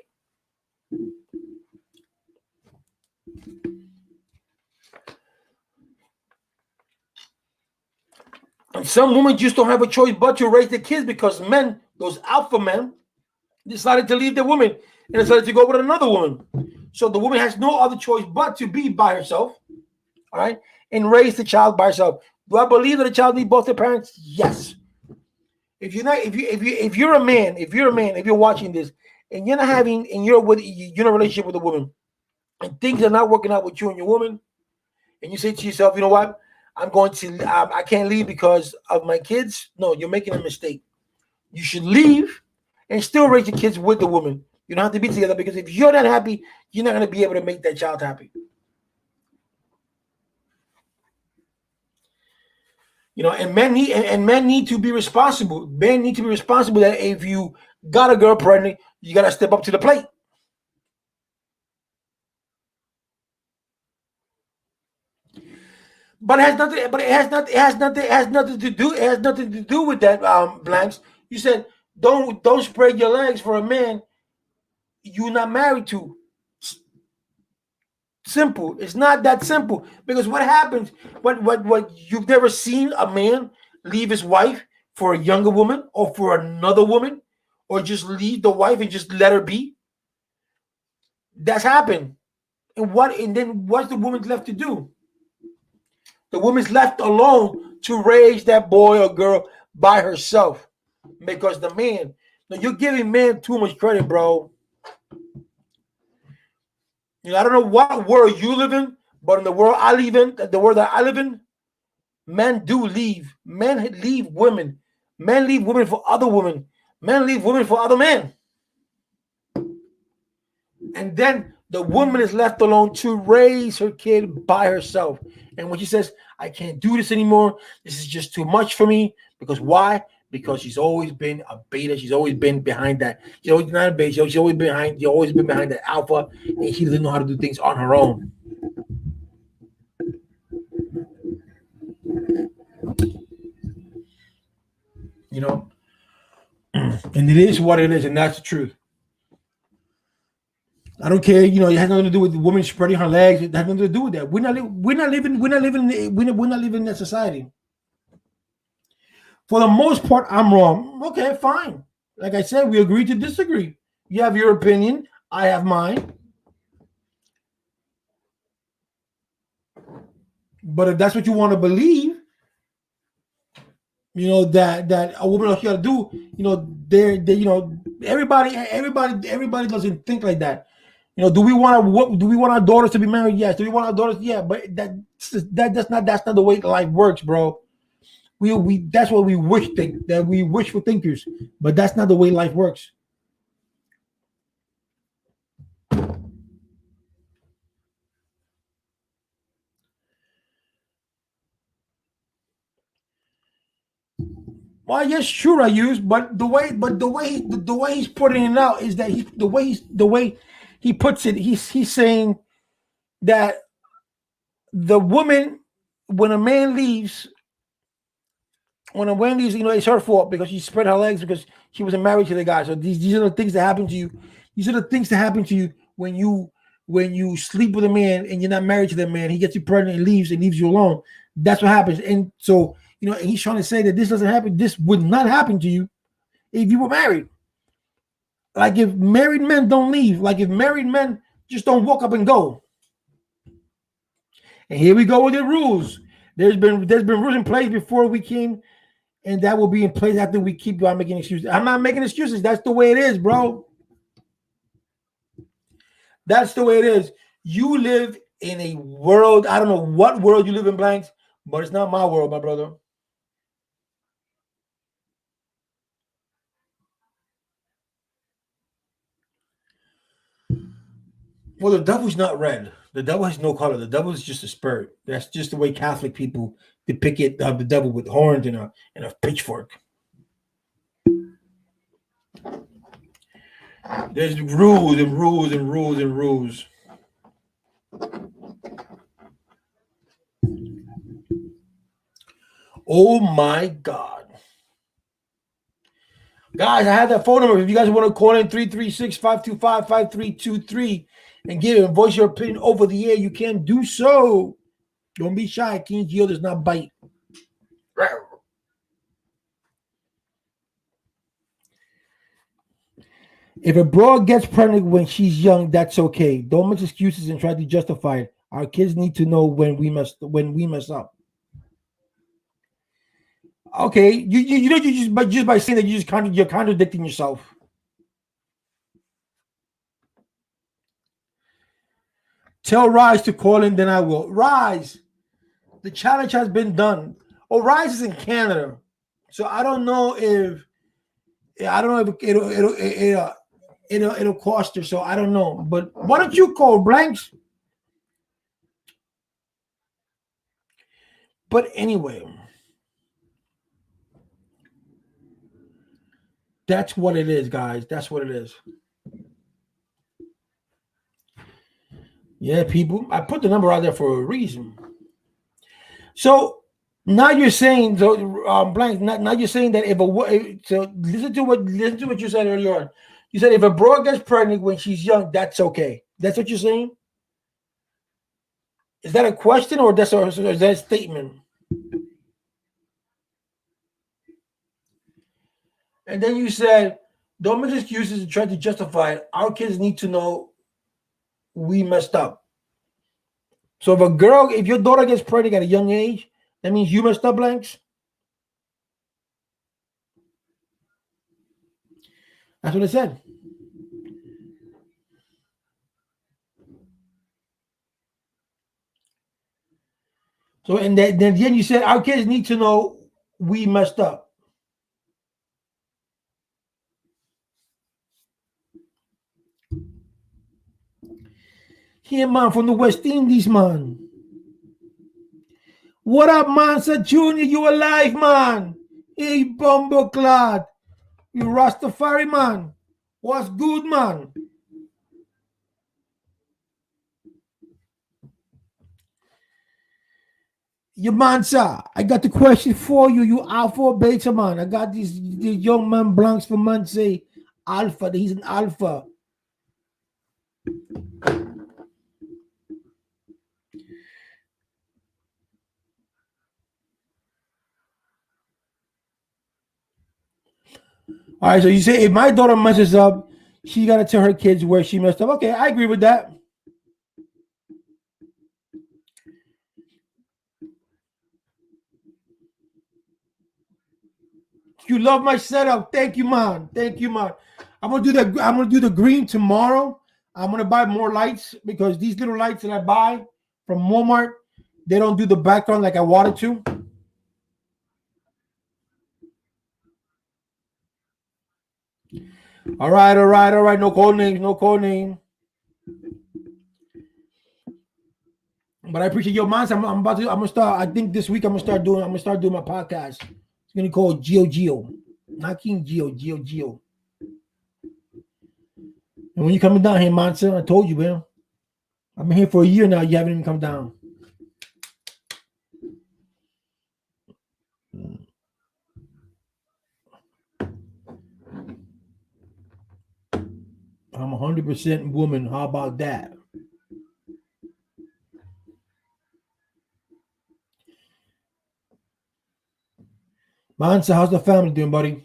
And some women just don't have a choice but to raise the kids because men, those alpha men, decided to leave the woman and decided to go with another woman. So the woman has no other choice but to be by herself, all right, and raise the child by herself. Do I believe that a child needs both their parents? Yes. If you're a man, if you're watching this and you're in a relationship with a woman and things are not working out with you and your woman, and you say to yourself, you know what? I can't leave because of my kids. No, you're making a mistake. You should leave and still raise your kids with the woman. You don't have to be together because if you're not happy, you're not going to be able to make that child happy. And men need to be responsible. Men need to be responsible that if you got a girl pregnant, you got to step up to the plate. But it has nothing to do with that, Blanks. You said don't spread your legs for a man you're not married to. Simple. It's not that simple. Because what happens, what you've never seen a man leave his wife for a younger woman or for another woman, or just leave the wife and just let her be? That's happened. And then what's the woman left to do? The woman's left alone to raise that boy or girl by herself. Because the man, now you're giving men too much credit, bro. I don't know what world you live in, but in the world I live in, men do leave. Men leave women. Men leave women for other women. Men leave women for other men. And then the woman is left alone to raise her kid by herself. And when she says, I can't do this anymore, this is just too much for me. Because why? Because she's always been a beta. She's always been behind that. She's always not a beta. She's always been behind that alpha. And she doesn't know how to do things on her own. And it is what it is, and that's the truth. I don't care. It has nothing to do with the woman spreading her legs. It has nothing to do with that. We're not living in that society. For the most part, I'm wrong. Okay, fine. Like I said, we agree to disagree. You have your opinion. I have mine. But if that's what you want to believe, that a woman got to do, everybody doesn't think like that. Do we want our daughters to be married? Yes. Do we want our daughters? Yeah. But that's not the way life works, bro. We that's what we we wishful thinkers, but that's not the way life works. Well, yes, sure, I use, but the way he's putting it out is that the way he puts it, he's saying that the woman, when a man leaves, it's her fault because she spread her legs because she wasn't married to the guy. So these are the things that happen to you. These are the things that happen to you when you sleep with a man and you're not married to that man. He gets you pregnant and leaves you alone. That's what happens. And so, he's trying to say that this doesn't happen. This would not happen to you if you were married. Like if married men don't leave, like if married men just don't walk up and go. And here we go with the rules. There's been rules in place before we came, and that will be in place after we keep on making excuses. I'm not making excuses. That's the way it is, bro. That's the way it is. You live in a world. I don't know what world you live in, Blanks, but it's not my world, my brother. Well, the devil's not red. The devil has no color. The devil is just a spirit. That's just the way Catholic people depict it. The devil with horns and a pitchfork. There's rules and rules and rules and rules. Oh my God. Guys, I have that phone number. If you guys want to call in 336-525-5323 and give and voice your opinion over the air, you can do so. Don't be shy. King Geo does not bite. If a broad gets pregnant when she's young, that's okay. Don't make excuses and try to justify it. Our kids need to know when we mess up. Okay, you just by saying that you're contradicting yourself. Tell Rise to call in, then I will. Rise, the challenge has been done. Oh, Rise is in Canada, so I don't know if it'll cost her. So I don't know. But why don't you call, Blanks? But anyway, that's what it is, guys. That's what it is. Yeah, people. I put the number out there for a reason. So now you're saying, Blank. Now you're saying that listen to what you said earlier on. You said if a broad gets pregnant when she's young, that's okay. That's what you're saying. Is that a question or is that a statement? And then you said, don't make excuses and try to justify it. Our kids need to know we messed up. So if your daughter gets pregnant at a young age, that means you messed up, Blanks? That's what it said. So, and then you said our kids need to know we messed up. Here, man, from the West Indies, man. What up, man? Sir Junior, you alive, man? Hey, bumbleclad. You Rastafari, man. What's good, man? Your man, sir, I got the question for you. You alpha or beta, man. I got this young man Blanks for man say alpha. He's an alpha. All right, so you say if my daughter messes up, she got to tell her kids where she messed up. Okay, I agree with that. You love my setup. Thank you, man. Thank you, man. I'm gonna do the green tomorrow. I'm gonna buy more lights because these little lights that I buy from Walmart, they don't do the background like I wanted to. All right. No code name. But I appreciate your minds. I'm gonna start. I think this week I'm gonna start doing my podcast. It's gonna be called Geo. Not King Geo. And when you coming down here, Mansa, I told you, man. I've been here for a year now. You haven't even come down. I'm 100% woman. How about that? Mansa, how's the family doing, buddy?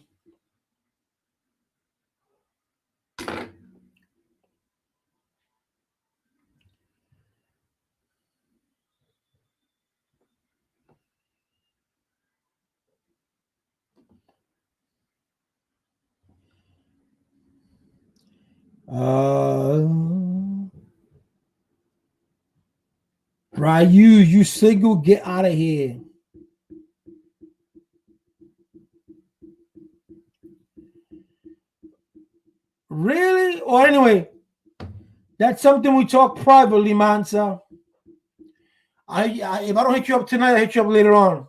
Ryu, you single? Get out of here. Really? Or anyway, that's something we talk privately, Mansa. If I don't hit you up tonight, I hit you up later on.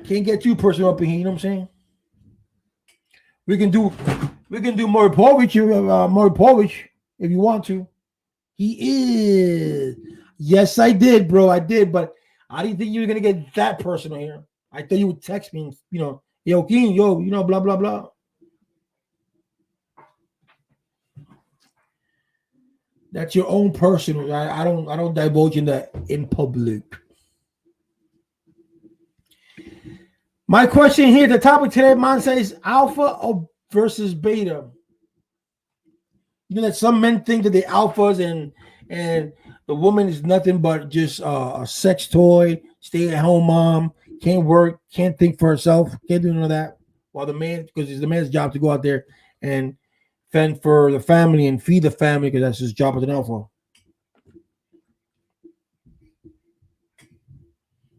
Can't get too personal up in here, you know what I'm saying? We can do Maury Povich if you want to. He is. Yes, I did, bro. I did, but I didn't think you were gonna get that personal here. I thought you would text me, yo, King, blah blah blah. That's your own personal. I don't divulge in that in public. My question here, the topic today, man, says alpha versus beta. You know that some men think that the alphas and the woman is nothing but just a sex toy, stay-at-home mom, can't work, can't think for herself, can't do none of that. While the man, because it's the man's job to go out there and fend for the family and feed the family, because that's his job as an alpha.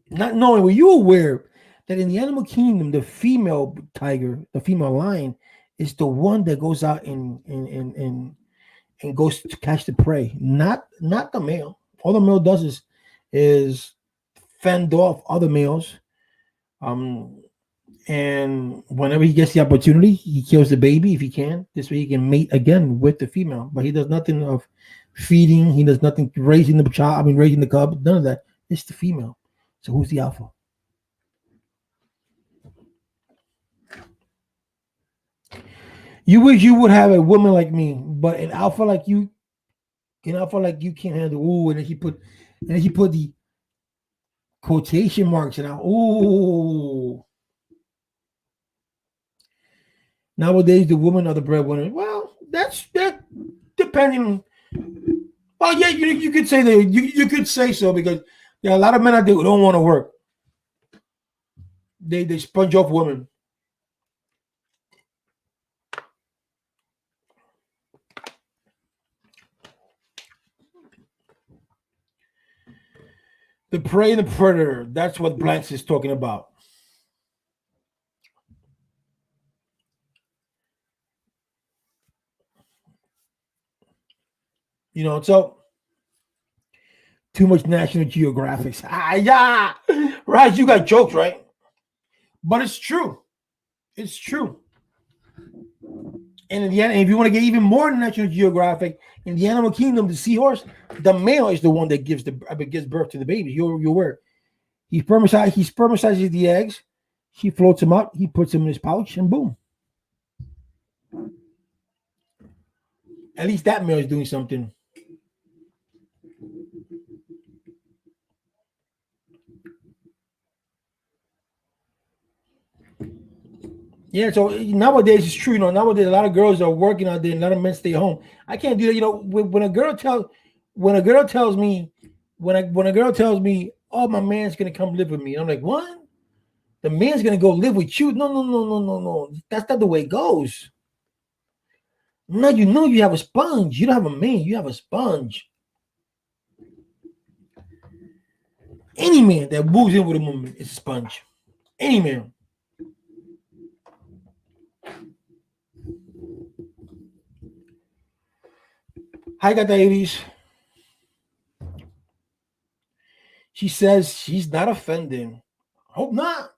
Not knowing, were you aware that in the animal kingdom, the female tiger, the female lion, is the one that goes out and goes to catch the prey, not the male. All the male does is fend off other males. And whenever he gets the opportunity, he kills the baby if he can. This way he can mate again with the female. But he does nothing of feeding. He does nothing raising the child. Raising the cub. None of that. It's the female. So who's the alpha? You wish you would have a woman like me, but an alpha like you can't handle. Ooh, and then he put the quotation marks and ooh. Nowadays, the woman or the breadwinner. Well, that depending. Well, yeah, you could say that. You could say so because there are a lot of men out there who don't want to work. They sponge off women. The prey and the predator. That's what Blanks is talking about. So too much National Geographics. Yeah. Right, you got jokes, right? But it's true. It's true. And in the end, if you want to get even more than National Geographic, in the animal kingdom, the seahorse, the male is the one that gives birth to the baby. You're aware. He spermicizes the eggs. He floats them out. He puts them in his pouch, and boom. At least that male is doing something. Yeah, so nowadays it's true. Nowadays a lot of girls are working out there, and a lot of men stay home. I can't do that. When a girl tells me when a girl tells me, "Oh, my man's gonna come live with me," I'm like, "What? The man's gonna go live with you? No, no, no, no, no, no. That's not the way it goes. No, you know you have a sponge. You don't have a man. You have a sponge. Any man that moves in with a woman is a sponge. Any man." Hi, got diabetes. She says she's not offended. Hope not.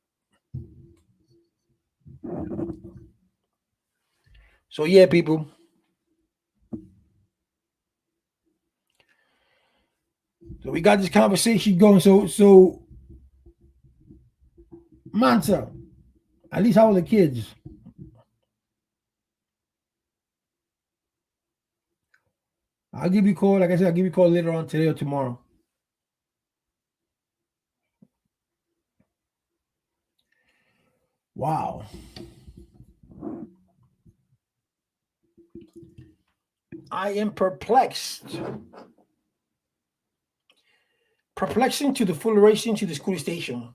So yeah, people. So we got this conversation going. So Manta, at least how are the kids? I'll give you a call. Like I said, I'll give you a call later on today or tomorrow. Wow. I am perplexed. Perplexing to the full racing to the school station.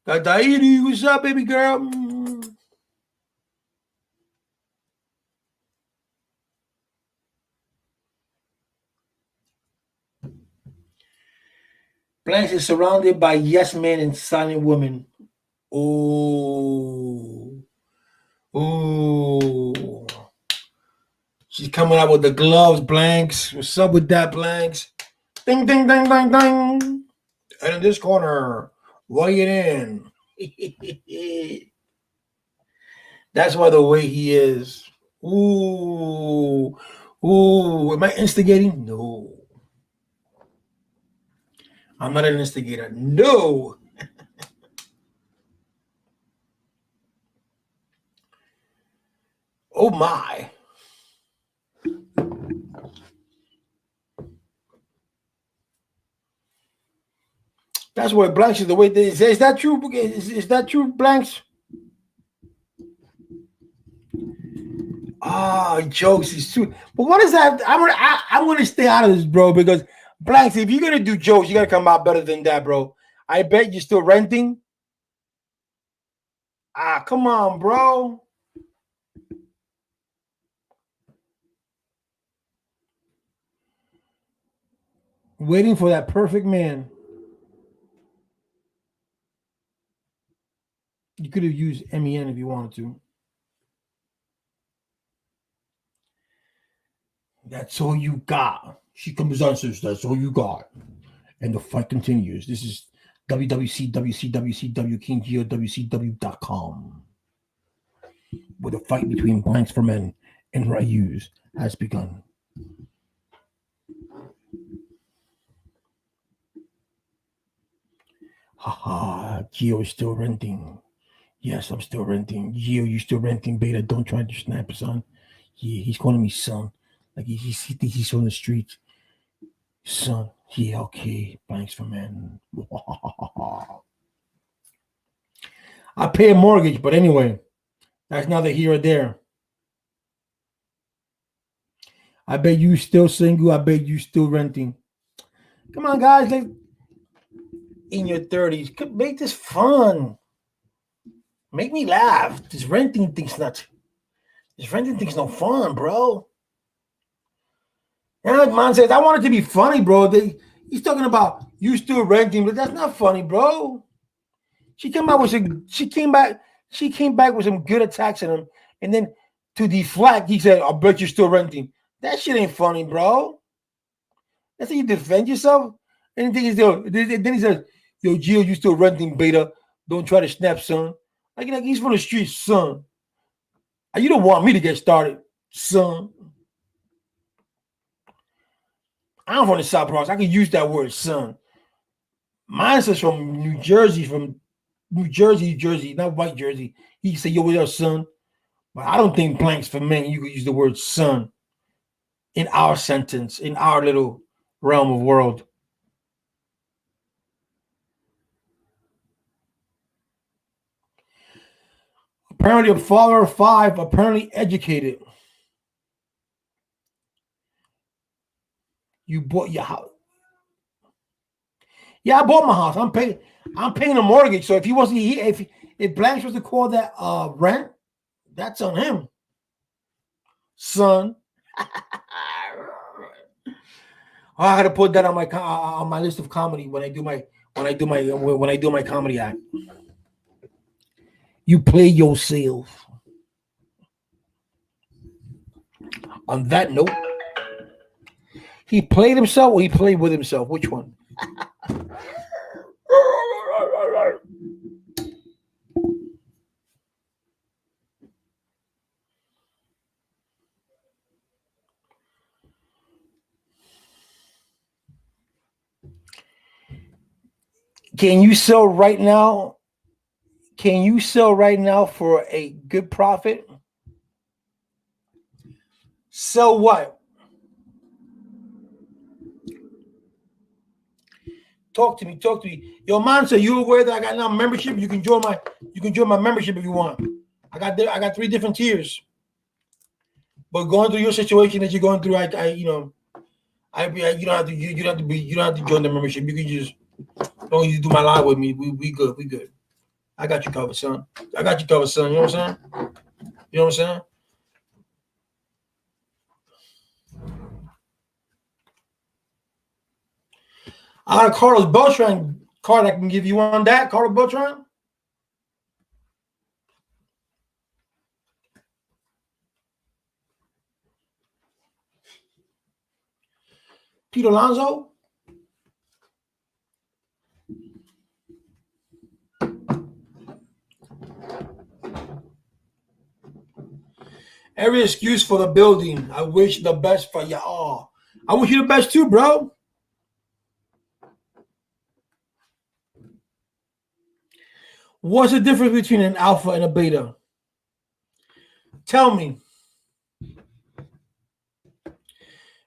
Gadairi, what's up, baby girl? Blanche is surrounded by yes men and silent women. Oh. Oh. She's coming out with the gloves, Blanks. What's up with that, Blanks? Ding, ding, ding, ding, ding. And in this corner, weigh it in. That's why the way he is. Ooh. Ooh. Am I instigating? No. I'm not an instigator. No. Oh my. That's why Blanks is the way they say. Is that true? Is that true, Blanks? Ah, jokes is true. But what is that? I'm gonna stay out of this, bro, because Blanks, if you're gonna do jokes, you gotta come out better than that, bro. I bet you're still renting. Ah, come on, bro. Waiting for that perfect man. You could have used MEN if you wanted to. That's all you got. She comes on, says, that's all you got. And the fight continues. This is WWC, WCWCW, King Geo, WCW.com. Where the fight between Blanks for Men and Ryus has begun. Haha, Geo is still renting. Yes, I'm still renting. Geo, you still renting? Beta, don't try to snap, son. Yeah, he's calling me son. Like he thinks he's on the streets. Son, yeah, okay. Thanks for men. I pay a mortgage, but anyway, that's neither here or there. I bet you still single. I bet you still renting. Come on, guys. Like in your 30s, make this fun. Make me laugh. This renting thing's not. This renting thing's no fun, bro. And like man says, I want it to be funny, bro. He's talking about you still renting, but that's not funny, bro. She came out with some. She came back. She came back with some good attacks on him, and then to deflect, he said, "I bet you're still renting." That shit ain't funny, bro. That's how you defend yourself. And then he says, "Yo, Gio, you still renting, beta? Don't try to snap, son." Like he's from the streets, son. You don't want me to get started, son. I'm from the South Bronx. I can use that word, son. Mine says from New Jersey, New Jersey, not white Jersey. He can say, "Yo, what's up, son?" But I don't think Blanks for men. You could use the word "son" in our sentence, in our little realm of world. Apparently, a father of five, apparently educated. You bought your house. Yeah, I bought my house. I'm paying a mortgage. So if he wasn't here, if Blanche was to call that rent, that's on him, son. I had to put that on my list of comedy when I do my comedy act. You play yourself. On that note, he played himself or he played with himself? Which one? Can you sell right now? Can you sell right now for a good profit? Sell what? Talk to me. Talk to me. Yo, man, so you aware that I got now membership? You can join my membership if you want. I got 3 different tiers. But going through your situation that you're going through, you don't have to join the membership. You can just don't you do my live with me. We good. We good. I got you covered, son. I got you covered, son. You know what I'm saying? You know what I'm saying? I got a Carlos Beltran card I can give you on that. Carlos Beltran. Pete Alonso. Every excuse for the building. I wish the best for y'all. I wish you the best too, bro. What's the difference between an alpha and a beta? Tell me.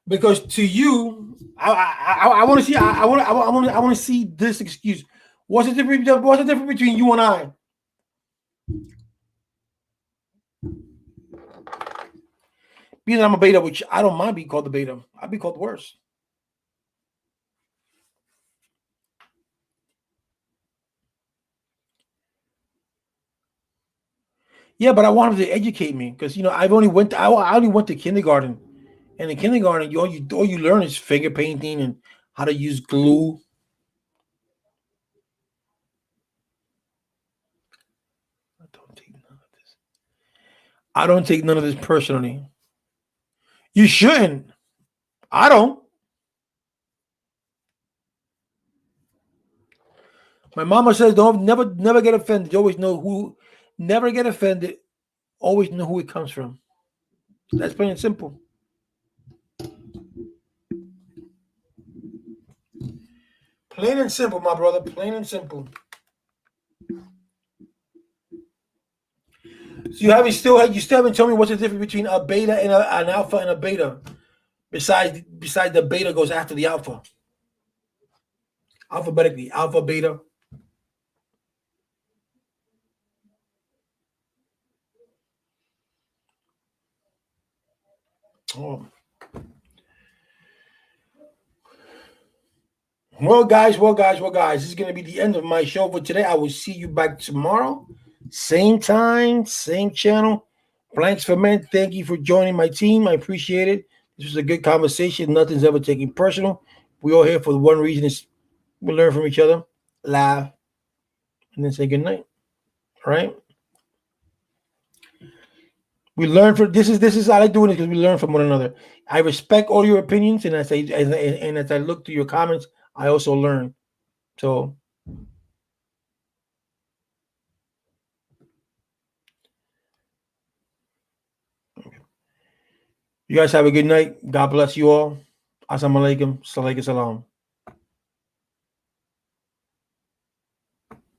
Because to you, I want to see. I want to see this excuse. What's the difference? What's the difference between you and I? Being that I'm a beta, which I don't mind being called the beta. I'd be called worse. Yeah, but I want him to educate me because I only went to kindergarten, and in kindergarten all you learn is finger painting and how to use glue. I don't take none of this personally. You shouldn't. I don't. My mama says don't never get offended. You always know who. Never get offended. Always know who it comes from. That's plain and simple. Plain and simple, my brother. Plain and simple. So you still haven't told me what's the difference between a beta and an alpha and a beta. Besides the beta goes after the alpha. Alphabetically, alpha, beta. Oh. Well, guys. This is going to be the end of my show for today. I will see you back tomorrow. Same time, same channel. Blanks for Men. Thank you for joining my team. I appreciate it. This was a good conversation. Nothing's ever taken personal. We're all here for the one reason is we learn from each other, laugh, and then say good night. All right? We learn from this is I like doing it because we learn from one another. I respect all your opinions, and as I look through your comments, I also learn. So you guys have a good night. God bless you all. Assalamu alaikum. Salam.